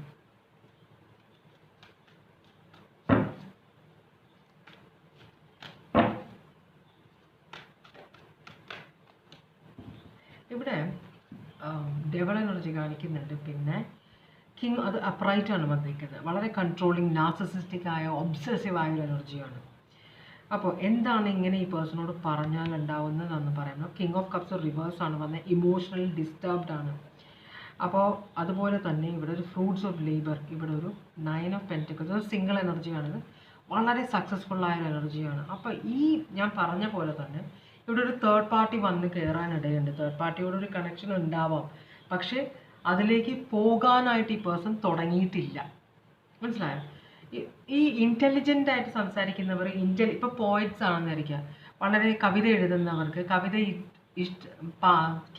ഇവിടെ ഡെവൽ എനർജി കാണിക്കുന്നുണ്ട്. പിന്നെ കിങ്, അത് അപ്രൈറ്റ് ആണ് വന്നിരിക്കുന്നത്. വളരെ കൺട്രോളിങ്, നാർസിസിസ്റ്റിക് ആയ, ഒബ്സസീവ് ആയ ഒരു എനർജിയാണ്. അപ്പോൾ എന്താണ് ഇങ്ങനെ ഈ പേഴ്സണോട് പറഞ്ഞാൽ ഉണ്ടാവുന്നതെന്ന് പറയുമ്പോൾ, കിങ് ഓഫ് കപ്സ് റിവേഴ്സ് ആണ് വന്നത്. ഇമോഷണലി ഡിസ്റ്റർബ്ഡ് ആണ്. അപ്പോൾ അതുപോലെ തന്നെ ഇവിടെ ഒരു ഫ്രൂട്ട്സ് ഓഫ് ലേബർ, ഇവിടെ ഒരു 9 ഓഫ് പെൻറ്റക്കിൾസ്, ഒരു സിംഗിൾ എനർജിയാണിത്. വളരെ സക്സസ്ഫുൾ ആയ ഒരു എനർജിയാണ്. അപ്പോൾ ഈ ഞാൻ പറഞ്ഞ പോലെ തന്നെ ഇവിടെ ഒരു തേർഡ് പാർട്ടി വന്ന് കയറാനിടയുണ്ട്. തേർഡ് പാർട്ടിയോട് ഒരു കണക്ഷൻ ഉണ്ടാവാം, പക്ഷേ അതിലേക്ക് പോകാനായിട്ട് ഈ പേഴ്സൺ തുടങ്ങിയിട്ടില്ല. മനസ്സിലായോ? ഈ ഇൻ്റലിജൻ്റ് ആയിട്ട് സംസാരിക്കുന്നവർ, ഇപ്പോൾ പോയിറ്റ്സ് ആണെന്നിരിക്കുക, വളരെ കവിത എഴുതുന്നവർക്ക് കവിത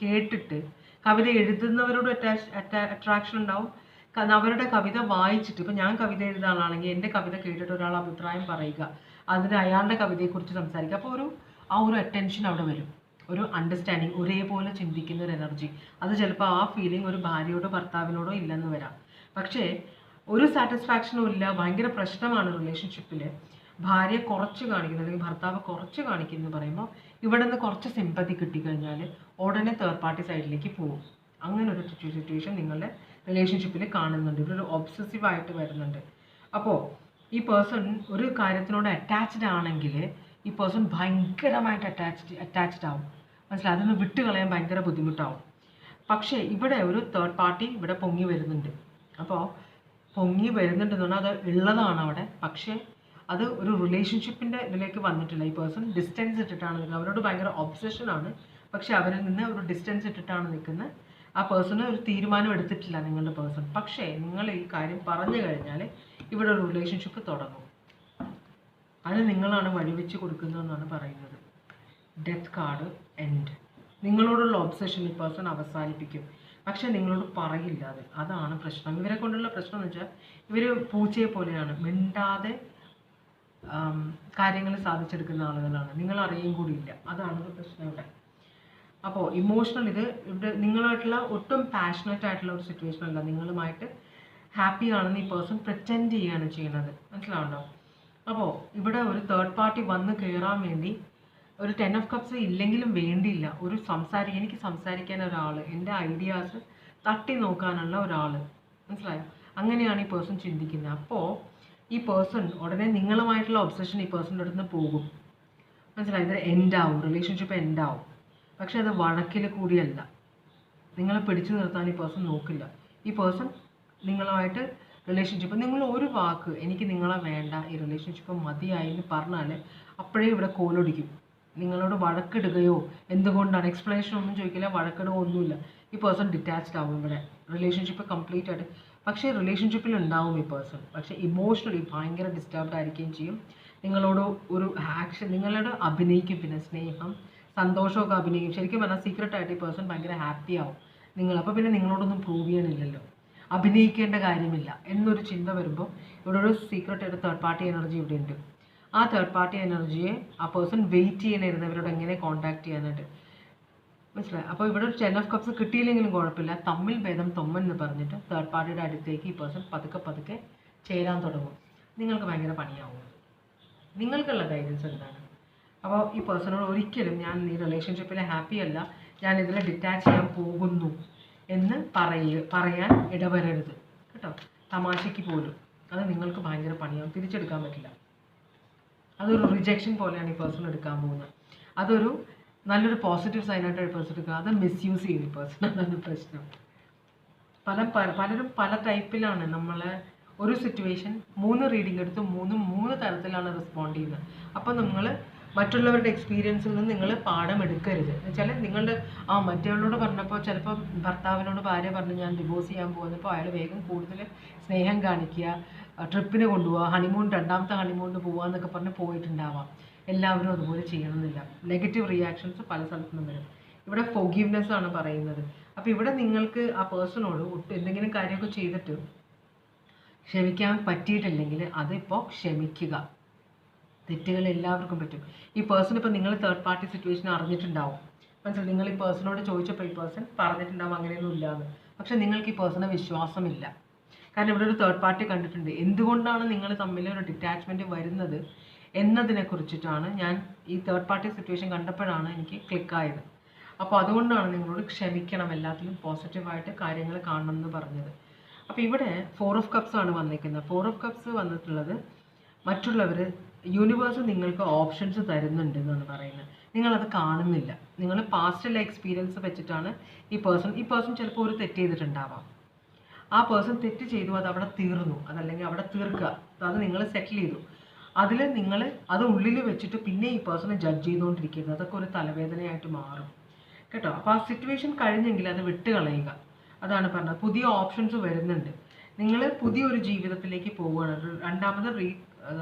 കേട്ടിട്ട് കവിത എഴുതുന്നവരോട് അട്രാക്ഷൻ ഉണ്ടാവും. അവരുടെ കവിത വായിച്ചിട്ട്, ഇപ്പോൾ ഞാൻ കവിത എഴുതുന്ന ആളാണെങ്കിൽ എൻ്റെ കവിത കേട്ടിട്ട് ഒരാൾ അഭിപ്രായം പറയുക, അതിന് അയാളുടെ കവിതയെക്കുറിച്ച് സംസാരിക്കുക. അപ്പോൾ ആ ഒരു അറ്റൻഷൻ അവിടെ വരും, ഒരു അണ്ടർസ്റ്റാൻഡിങ്, ഒരേപോലെ ചിന്തിക്കുന്ന ഒരു എനർജി. അത് ചിലപ്പോൾ ആ ഫീലിംഗ് ഒരു ഭാര്യയോടോ ഭർത്താവിനോടോ ഇല്ലെന്ന് വരാം. പക്ഷേ ഒരു സാറ്റിസ്ഫാക്ഷനും ഇല്ല, ഭയങ്കര പ്രശ്നമാണ് റിലേഷൻഷിപ്പിൽ. ഭാര്യ കുറച്ച് കാണിക്കുന്നു അല്ലെങ്കിൽ ഭർത്താവ് കുറച്ച് കാണിക്കുന്നു പറയുമ്പോൾ ഇവിടെ നിന്ന് കുറച്ച് സിമ്പതി കിട്ടിക്കഴിഞ്ഞാൽ ഉടനെ തേർഡ് പാർട്ടി സൈഡിലേക്ക് പോകും. അങ്ങനെ ഒരു സിറ്റുവേഷൻ നിങ്ങളുടെ റിലേഷൻഷിപ്പിൽ കാണുന്നുണ്ട്. ഇവരൊരു ഒബ്സസീവ് ആയിട്ട് വരുന്നുണ്ട്. അപ്പോൾ ഈ പേഴ്സൺ ഒരു കാര്യത്തിനോട് അറ്റാച്ച്ഡ് ആണെങ്കിൽ ഈ പേഴ്സൺ ഭയങ്കരമായിട്ട് അറ്റാച്ച്ഡ് ആവും. മനസ്സിലായി? അതൊന്ന് വിട്ട് കളയാൻ ഭയങ്കര ബുദ്ധിമുട്ടാവും. പക്ഷേ ഇവിടെ ഒരു തേർഡ് പാർട്ടി ഇവിടെ പൊങ്ങി വരുന്നുണ്ട്. അപ്പോൾ പൊങ്ങി വരുന്നുണ്ടെന്ന് പറഞ്ഞാൽ അത് ഉള്ളതാണ് അവിടെ. പക്ഷേ അത് ഒരു റിലേഷൻഷിപ്പിൻ്റെ ഇതിലേക്ക് വന്നിട്ടില്ല. ഈ പേഴ്സൺ ഡിസ്റ്റൻസ് ഇട്ടിട്ടാണ് നിൽക്കുന്നത്. അവരോട് ഭയങ്കര ഒബ്സഷനാണ്, പക്ഷെ അവരിൽ നിന്ന് ഒരു ഡിസ്റ്റൻസ് ഇട്ടിട്ടാണ് നിൽക്കുന്നത്. ആ പേഴ്സണ് ഒരു തീരുമാനം എടുത്തിട്ടില്ല നിങ്ങളുടെ പേഴ്സൺ. പക്ഷേ നിങ്ങൾ ഈ കാര്യം പറഞ്ഞു കഴിഞ്ഞാൽ ഇവിടെ ഒരു റിലേഷൻഷിപ്പ് തുടങ്ങും. അത് നിങ്ങളാണ് വഴിവെച്ച് കൊടുക്കുന്നതെന്നാണ് പറയുന്നത്. Death card, end. നിങ്ങളോടുള്ള ഒബ്സഷൻ ഈ പേഴ്സൺ അവസാനിപ്പിക്കും, പക്ഷെ നിങ്ങളോട് പറയില്ല. അതാണ് പ്രശ്നം. ഇവരെ കൊണ്ടുള്ള പ്രശ്നം എന്ന് വെച്ചാൽ ഇവർ പൂച്ചയെ പോലെയാണ്, മിണ്ടാതെ കാര്യങ്ങൾ സാധിച്ചെടുക്കുന്ന ആളുകളാണ്. നിങ്ങൾ അറിയുകയും കൂടിയില്ല. അതാണ് ഒരു പ്രശ്നം ഇവിടെ. അപ്പോൾ ഇമോഷണൽ, ഇവിടെ നിങ്ങളായിട്ടുള്ള ഒട്ടും പാഷനറ്റ് ആയിട്ടുള്ള ഒരു സിറ്റുവേഷൻ അല്ല. നിങ്ങളുമായിട്ട് ഹാപ്പി ആണെന്ന് ഈ പേഴ്സൺ പ്രിറ്റൻഡ് ചെയ്യുകയാണ് ചെയ്യുന്നത്. മനസ്സിലാവുണ്ടോ? അപ്പോൾ ഇവിടെ ഒരു തേർഡ് പാർട്ടി വന്ന് കയറാൻ വേണ്ടി ഒരു 10 ഓഫ് കപ്സ് ഇല്ലെങ്കിലും വേണ്ടിയില്ല, ഒരു എനിക്ക് സംസാരിക്കാൻ ഒരാൾ, എൻ്റെ ഐഡിയാസ് തട്ടി നോക്കാനുള്ള ഒരാൾ. മനസ്സിലായോ? അങ്ങനെയാണ് ഈ പേഴ്സൺ ചിന്തിക്കുന്നത്. അപ്പോൾ ഈ പേഴ്സൺ ഉടനെ നിങ്ങളുമായിട്ടുള്ള ഒബ്സഷൻ ഈ പേഴ്സണിൻ്റെ അടുത്ത് നിന്ന് പോകും. മനസ്സിലായി? ഇത് എൻഡാവും, റിലേഷൻഷിപ്പ് എൻഡാവും. പക്ഷെ അത് വഴക്കിൽ കൂടിയല്ല. നിങ്ങളെ പിടിച്ചു നിർത്താൻ ഈ പേഴ്സൺ നോക്കില്ല. ഈ പേഴ്സൺ നിങ്ങളുമായിട്ട് റിലേഷൻഷിപ്പ്, നിങ്ങൾ ഒരു വാക്ക് എനിക്ക് നിങ്ങളെ വേണ്ട, ഈ റിലേഷൻഷിപ്പ് മതിയായി എന്ന് പറഞ്ഞാൽ അപ്പോഴേ ഇവിടെ കോലൊടിക്കും. നിങ്ങളോട് വഴക്കിടുകയോ എന്തുകൊണ്ടാണ് എക്സ്പ്ലനേഷൻ ഒന്നും ചോദിക്കില്ല, വഴക്കിടുകയോ ഒന്നുമില്ല. ഈ പേഴ്സൺ ഡിറ്റാച്ച്ഡ് ആവും ഇവിടെ, റിലേഷൻഷിപ്പ് കംപ്ലീറ്റ് ആയിട്ട്. പക്ഷേ റിലേഷൻഷിപ്പിൽ ഉണ്ടാവും ഈ പേഴ്സൺ, പക്ഷേ ഇമോഷണലി ഭയങ്കര ഡിസ്റ്റർബ്ഡ് ആയിരിക്കുകയും ചെയ്യും. നിങ്ങളോട് ഒരു ആക്ഷൻ, നിങ്ങളോട് അഭിനയിക്കും, പിന്നെ സ്നേഹം സന്തോഷമൊക്കെ അഭിനയിക്കും. ശരിക്കും പറഞ്ഞാൽ സീക്രട്ടായിട്ട് ഈ പേഴ്സൺ ഭയങ്കര ഹാപ്പി ആവും അപ്പോൾ പിന്നെ നിങ്ങളോടൊന്നും പ്രൂവ് ചെയ്യാനില്ലല്ലോ, അഭിനയിക്കേണ്ട കാര്യമില്ല എന്നൊരു ചിന്ത വരുമ്പോൾ ഇവിടെ ഒരു സീക്രട്ടായിട്ട് തേർഡ് പാർട്ടി എനർജി ഇവിടെ ഉണ്ട്. ആ തേർഡ് പാർട്ടി എനർജിയെ ആ പേഴ്സൺ വെയിറ്റ് ചെയ്യണിരുന്നവരോട് എങ്ങനെ കോൺടാക്ട് ചെയ്യാനായിട്ട്. മനസ്സിലായി? അപ്പോൾ ഇവിടെ ഒരു 10 ഓഫ് കപ്സ് കിട്ടിയില്ലെങ്കിലും കുഴപ്പമില്ല, തമ്മിൽ ഭേദം തൊമ്മൻ എന്ന് പറഞ്ഞിട്ട് തേർഡ് പാർട്ടിയുടെ അടുത്തേക്ക് ഈ പേഴ്സൺ പതുക്കെ ചേരാൻ തുടങ്ങും. നിങ്ങൾക്ക് ഭയങ്കര പണിയാവും. നിങ്ങൾക്കുള്ള ഗൈഡൻസ് എന്താണ്? അപ്പോൾ ഈ പേഴ്സണോട് ഒരിക്കലും ഞാൻ ഈ റിലേഷൻഷിപ്പിൽ ഹാപ്പി അല്ല, ഞാൻ ഇതിൽ ഡിറ്റാച്ച് ചെയ്യാൻ പോകുന്നു എന്ന് പറയാൻ ഇടവരരുത് കേട്ടോ. തമാശയ്ക്ക് പോലും അത് നിങ്ങൾക്ക് ഭയങ്കര പണിയാവും, തിരിച്ചെടുക്കാൻ പറ്റില്ല. അതൊരു റിജക്ഷൻ പോലെയാണ് ഈ പേഴ്സൺ എടുക്കാൻ പോകുന്നത്. അതൊരു നല്ലൊരു പോസിറ്റീവ് സൈനായിട്ട് ഈ പേഴ്സൺ എടുക്കുക, അത് മിസ്യൂസ് ചെയ്യും ഈ പേഴ്സൺ. അതാണ് പ്രശ്നം. പലരും പല ടൈപ്പിലാണ് നമ്മളെ ഒരു സിറ്റുവേഷൻ 3 റീഡിംഗ് എടുത്ത് മൂന്ന് തരത്തിലാണ് റെസ്പോണ്ട് ചെയ്യുന്നത്. അപ്പോൾ നിങ്ങൾ മറ്റുള്ളവരുടെ എക്സ്പീരിയൻസിൽ നിന്ന് നിങ്ങൾ പാഠം എടുക്കരുത്. എന്ന് വെച്ചാൽ നിങ്ങളുടെ മറ്റേവളോട് പറഞ്ഞപ്പോൾ ചിലപ്പോൾ ഭർത്താവിനോട് ഭാര്യ പറഞ്ഞ് ഞാൻ ഡിവോഴ്സ് ചെയ്യാൻ പോകുന്നപ്പോൾ അയാൾ വേഗം കൂടുതൽ സ്നേഹം കാണിക്കുക, ട്രിപ്പിന് കൊണ്ടുപോവുക, രണ്ടാമത്തെ ഹണിമൂണിന് പോവുക എന്നൊക്കെ പറഞ്ഞ് പോയിട്ടുണ്ടാവാം. എല്ലാവരും അതുപോലെ ചെയ്യണമെന്നില്ല. നെഗറ്റീവ് റിയാക്ഷൻസ് പല സ്ഥലത്തുനിന്നും വരും. ഇവിടെ ഫോർഗീവ്നെസ് ആണ് പറയുന്നത്. അപ്പോൾ ഇവിടെ നിങ്ങൾക്ക് ആ പേഴ്സണോട് എന്തെങ്കിലും കാര്യമൊക്കെ ചെയ്തിട്ട് ക്ഷമിക്കാൻ പറ്റിയിട്ടില്ലെങ്കിൽ അതിപ്പോൾ ക്ഷമിക്കുക. തെറ്റുകൾ എല്ലാവർക്കും പറ്റും. ഈ പേഴ്സൺ ഇപ്പോൾ നിങ്ങൾ തേർഡ് പാർട്ടി സിറ്റുവേഷൻ അറിഞ്ഞിട്ടുണ്ടാവും. മനസ്സിലായി, നിങ്ങൾ ഈ പേഴ്സണോട് ചോദിച്ചപ്പോൾ ഈ പേഴ്സൺ പറഞ്ഞിട്ടുണ്ടാവും അങ്ങനെയൊന്നും ഇല്ലാന്ന്. പക്ഷെ നിങ്ങൾക്ക് ഈ പേഴ്സണെ വിശ്വാസമില്ല. കാരണം ഇവിടെ ഒരു തേർഡ് പാർട്ടി കണ്ടിട്ടുണ്ട്. എന്തുകൊണ്ടാണ് നിങ്ങൾ തമ്മിൽ ഒരു ഡിറ്റാച്ച്മെൻറ്റ് വരുന്നത് എന്നതിനെ കുറിച്ചിട്ടാണ് ഞാൻ ഈ തേർഡ് പാർട്ടി സിറ്റുവേഷൻ കണ്ടപ്പോഴാണ് എനിക്ക് ക്ലിക്കായത്. അപ്പോൾ അതുകൊണ്ടാണ് നിങ്ങളോട് ക്ഷമിക്കണം, എല്ലാത്തിലും പോസിറ്റീവായിട്ട് കാര്യങ്ങൾ കാണണം എന്ന് പറഞ്ഞത്. അപ്പോൾ ഇവിടെ 4 ഓഫ് കപ്സ് ആണ് വന്നിരിക്കുന്നത്. 4 ഓഫ് കപ്സ് വന്നിട്ടുള്ളത് മറ്റുള്ളവർ യൂണിവേഴ്സ് നിങ്ങൾക്ക് ഓപ്ഷൻസ് തരുന്നുണ്ട് എന്നാണ് പറയുന്നത്. നിങ്ങളത് കാണുന്നില്ല. നിങ്ങൾ പാസ്റ്റിലെ എക്സ്പീരിയൻസ് വെച്ചിട്ടാണ് ഈ പേഴ്സൺ ചിലപ്പോൾ ഒരു തെറ്റ് ചെയ്തിട്ടുണ്ടാവാം. ആ പേഴ്സൺ തെറ്റ് ചെയ്തു, അത് അവിടെ തീർന്നു, അതല്ലെങ്കിൽ അവിടെ തീർക്കുക, അത് നിങ്ങൾ സെറ്റിൽ ചെയ്തു. അതിൽ നിങ്ങൾ അത് ഉള്ളിൽ വെച്ചിട്ട് പിന്നെ ഈ പേഴ്സണെ ജഡ്ജ് ചെയ്തുകൊണ്ടിരിക്കരുത്. അതൊക്കെ ഒരു തലവേദനയായിട്ട് മാറും കേട്ടോ. അപ്പോൾ ആ സിറ്റുവേഷൻ കഴിഞ്ഞെങ്കിൽ അത് വിട്ട് കളയുക. അതാണ് പറഞ്ഞത്. പുതിയ ഓപ്ഷൻസ് വരുന്നുണ്ട്. നിങ്ങൾ പുതിയൊരു ജീവിതത്തിലേക്ക് പോവുകയാണ്. രണ്ടാമത്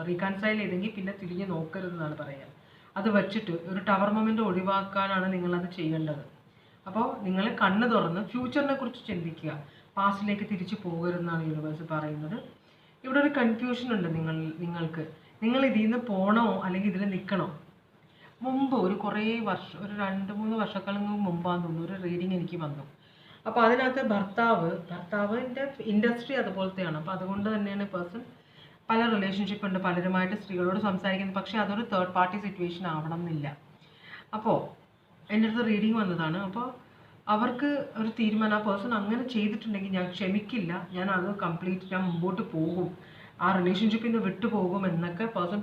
റീകൺസൈൽ ചെയ്തെങ്കിൽ പിന്നെ തിരിഞ്ഞ് നോക്കരുതെന്നാണ് പറയുക. അത് വെച്ചിട്ട് ഒരു ടവർ മൊമെൻ്റ് ഒഴിവാക്കാനാണ് നിങ്ങളത് ചെയ്യേണ്ടത്. അപ്പോൾ നിങ്ങൾ കണ്ണ് തുറന്ന് ഫ്യൂച്ചറിനെ കുറിച്ച് ചിന്തിക്കുക. പാസ്റ്റിലേക്ക് തിരിച്ചു പോകരുതെന്നാണ് യൂണിവേഴ്സ് പറയുന്നത്. ഇവിടെ ഒരു കൺഫ്യൂഷൻ ഉണ്ട് നിങ്ങൾക്ക്. നിങ്ങൾ ഇതിൽ നിന്ന് പോകണോ അല്ലെങ്കിൽ ഇതിൽ നിൽക്കണോ? മുമ്പ് ഒരു 2-3 വർഷക്കാലം മുമ്പാന്ന് തോന്നുന്നു ഒരു റീഡിങ് എനിക്ക് വന്നു. അപ്പോൾ അതിനകത്ത് ഭർത്താവിൻ്റെ ഇൻഡസ്ട്രി അതുപോലത്തെയാണ്. അപ്പോൾ അതുകൊണ്ട് തന്നെയാണ് പേഴ്സൺ പല റിലേഷൻഷിപ്പ് ഉണ്ട്, പലരുമായിട്ട് സ്ത്രീകളോട് സംസാരിക്കുന്നത്. പക്ഷേ അതൊരു തേർഡ് പാർട്ടി സിറ്റുവേഷൻ ആവണം എന്നില്ല. അപ്പോൾ എൻ്റെ അടുത്ത് റീഡിങ് വന്നതാണ്. അപ്പോൾ അവർക്ക് ഒരു തീരുമാനം, ആ പേഴ്സൺ അങ്ങനെ ചെയ്തിട്ടുണ്ടെങ്കിൽ ഞാൻ ക്ഷമിക്കില്ല, ഞാൻ മുമ്പോട്ട് പോകും, ആ റിലേഷൻഷിപ്പിൽ നിന്ന് വിട്ടുപോകും എന്നൊക്കെ പേഴ്സൺ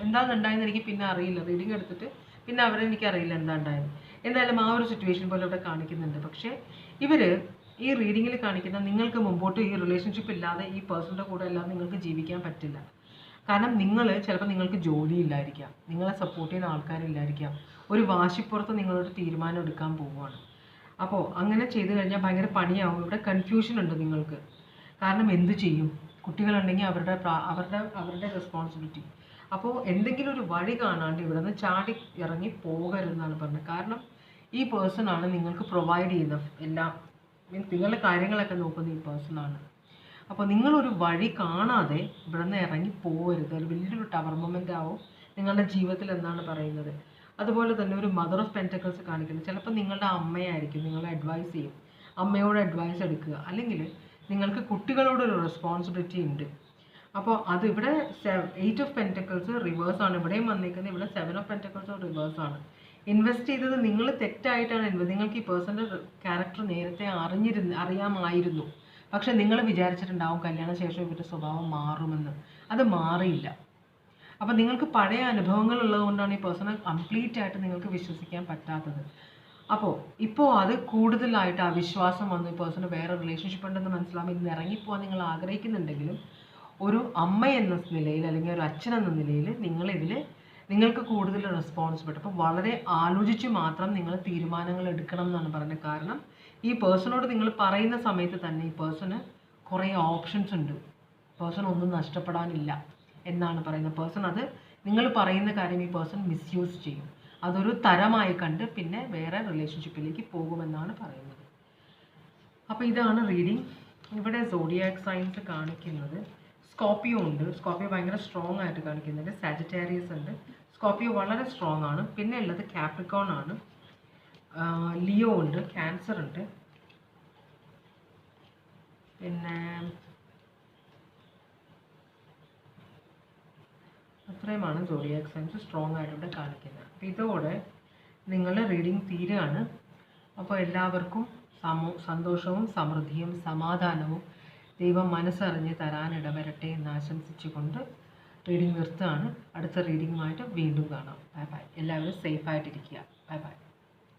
എന്താണ് ഉണ്ടായെന്ന് എനിക്ക് പിന്നെ അറിയില്ല. റീഡിങ് എടുത്തിട്ട് പിന്നെ എനിക്കറിയില്ല എന്താ ഉണ്ടായത്. എന്തായാലും ആ ഒരു സിറ്റുവേഷൻ പോലെ ഇവിടെ കാണിക്കുന്നുണ്ട്. പക്ഷേ ഇവർ ഈ റീഡിങ്ങിൽ കാണിക്കുന്ന നിങ്ങൾക്ക് മുമ്പോട്ട് ഈ റിലേഷൻഷിപ്പ് ഇല്ലാതെ ഈ പേഴ്സണിൻ്റെ കൂടെ അല്ലാതെ നിങ്ങൾക്ക് ജീവിക്കാൻ പറ്റില്ല. കാരണം ചിലപ്പോൾ നിങ്ങൾക്ക് ജോലിയില്ലായിരിക്കാം, നിങ്ങളെ സപ്പോർട്ട് ചെയ്യുന്ന ആൾക്കാരില്ലായിരിക്കാം, ഒരു വാശിപ്പുറത്ത് നിങ്ങളൊരു തീരുമാനം എടുക്കാൻ പോവുകയാണ്. അപ്പോൾ അങ്ങനെ ചെയ്തു കഴിഞ്ഞാൽ ഭയങ്കര പണിയാവും. ഇവിടെ കൺഫ്യൂഷൻ ഉണ്ട് നിങ്ങൾക്ക്. കാരണം എന്ത് ചെയ്യും? കുട്ടികളുണ്ടെങ്കിൽ അവരുടെ റെസ്പോൺസിബിലിറ്റി. അപ്പോൾ എന്തെങ്കിലും ഒരു വഴി കാണാണ്ട് ഇവിടെ നിന്ന് ചാടി ഇറങ്ങി പോകരുതെന്നാണ് പറഞ്ഞത്. കാരണം ഈ പേഴ്സണാണ് നിങ്ങൾക്ക് പ്രൊവൈഡ് ചെയ്യുന്ന എല്ലാം, നിങ്ങളുടെ കാര്യങ്ങളൊക്കെ നോക്കുന്ന ഈ പേഴ്സണാണ്. അപ്പോൾ നിങ്ങളൊരു വഴി കാണാതെ ഇവിടെ നിന്ന് ഇറങ്ങി പോകരുത്. ഒരു വലിയൊരു ടവർ മൊമെൻ്റ് ആവും നിങ്ങളുടെ ജീവിതത്തിൽ എന്നാണ് പറയുന്നത്. അതുപോലെ തന്നെ ഒരു മദർ ഓഫ് പെൻറ്റക്കിൾസ് കാണിക്കുന്നത്. ചിലപ്പോൾ നിങ്ങളുടെ അമ്മയായിരിക്കും നിങ്ങളെ അഡ്വൈസ് ചെയ്യും. അമ്മയോട് അഡ്വൈസ് എടുക്കുക. അല്ലെങ്കിൽ നിങ്ങൾക്ക് കുട്ടികളോടൊരു റെസ്പോൺസിബിലിറ്റി ഉണ്ട്. അപ്പോൾ അത് ഇവിടെ 8 ഓഫ് പെൻറ്റക്കിൾസ് റിവേഴ്സാണ് ഇവിടെയും വന്നിരിക്കുന്നത്. ഇവിടെ 7 ഓഫ് പെൻറ്റക്കിൾസ് റിവേഴ്സാണ്. ഇൻവെസ്റ്റ് ചെയ്തത് നിങ്ങൾ തെറ്റായിട്ടാണ്. നിങ്ങൾക്ക് ഈ പേഴ്സൻ്റെ ക്യാരക്ടർ നേരത്തെ അറിയാമായിരുന്നു. പക്ഷെ നിങ്ങൾ വിചാരിച്ചിട്ടുണ്ടാവും കല്യാണ ശേഷം ഇവരുടെ സ്വഭാവം മാറുമെന്ന്. അത് മാറിയില്ല. അപ്പോൾ നിങ്ങൾക്ക് പഴയ അനുഭവങ്ങൾ ഉള്ളതുകൊണ്ടാണ് ഈ പേഴ്സണെ കംപ്ലീറ്റ് ആയിട്ട് നിങ്ങൾക്ക് വിശ്വസിക്കാൻ പറ്റാത്തത്. അപ്പോൾ ഇപ്പോൾ അത് കൂടുതലായിട്ട് ആ വിശ്വാസം വന്ന് ഈ പേഴ്സണ് വേറെ റിലേഷൻഷിപ്പ് ഉണ്ടെന്ന് മനസ്സിലാകുമ്പോൾ ഇന്ന് ഇറങ്ങിപ്പോകാൻ നിങ്ങൾ ആഗ്രഹിക്കുന്നുണ്ടെങ്കിലും ഒരു അമ്മ എന്ന നിലയിൽ അല്ലെങ്കിൽ ഒരു അച്ഛൻ എന്ന നിലയിൽ നിങ്ങൾക്ക് കൂടുതൽ റെസ്പോൺസിബിലിറ്റി. അപ്പോൾ വളരെ ആലോചിച്ച് മാത്രം നിങ്ങൾ തീരുമാനങ്ങൾ എടുക്കണം എന്നാണ് പറയുന്നത്. കാരണം ഈ പേഴ്സണോട് നിങ്ങൾ പറയുന്ന സമയത്ത് തന്നെ ഈ പേഴ്സണ് കുറേ ഓപ്ഷൻസ് ഉണ്ട്. പേഴ്സൺ ഒന്നും നഷ്ടപ്പെടാനില്ല എന്നാണ് പറയുന്നത്. പേഴ്സൺ അത് നിങ്ങൾ പറയുന്ന കാര്യം ഈ പേഴ്സൺ മിസ്യൂസ് ചെയ്യും. അതൊരു തരമായി കണ്ട് പിന്നെ വേറെ റിലേഷൻഷിപ്പിലേക്ക് പോകുമെന്നാണ് പറയുന്നത്. അപ്പോൾ ഇതാണ് റീഡിങ്. ഇവിടെ സോഡിയാക് സൈൻസ് കാണിക്കുന്നത് സ്കോർപ്പിയോ ഉണ്ട്. സ്കോർപ്പിയോ ഭയങ്കര സ്ട്രോങ് ആയിട്ട് കാണിക്കുന്നുണ്ട്. സാജിറ്റേറിയസ് ഉണ്ട്. സ്കോർപ്പിയോ വളരെ സ്ട്രോങ് ആണ്. പിന്നെ ഉള്ളത് കാപ്രിക്കോൺ ആണ്. ലിയോ ഉണ്ട്. ക്യാൻസർ ഉണ്ട്. പിന്നെ അത്രയുമാണ് സോഡിയാക് സൈൻസ് സ്ട്രോങ് ആയിട്ട് ഇവിടെ കാണിക്കുന്നത്. അപ്പോൾ ഇതോടെ നിങ്ങളുടെ റീഡിങ് തീരുകയാണ്. അപ്പോൾ എല്ലാവർക്കും സന്തോഷവും സമൃദ്ധിയും സമാധാനവും ദൈവം മനസ്സറിഞ്ഞ് തരാനിടവരട്ടെ എന്ന് ആശംസിച്ചുകൊണ്ട് റീഡിങ് നിർത്തുകയാണ്. അടുത്ത റീഡിങ്ങുമായിട്ട് വീണ്ടും കാണാം. Bye bye. എല്ലാവരും സേഫായിട്ടിരിക്കുക. Bye bye.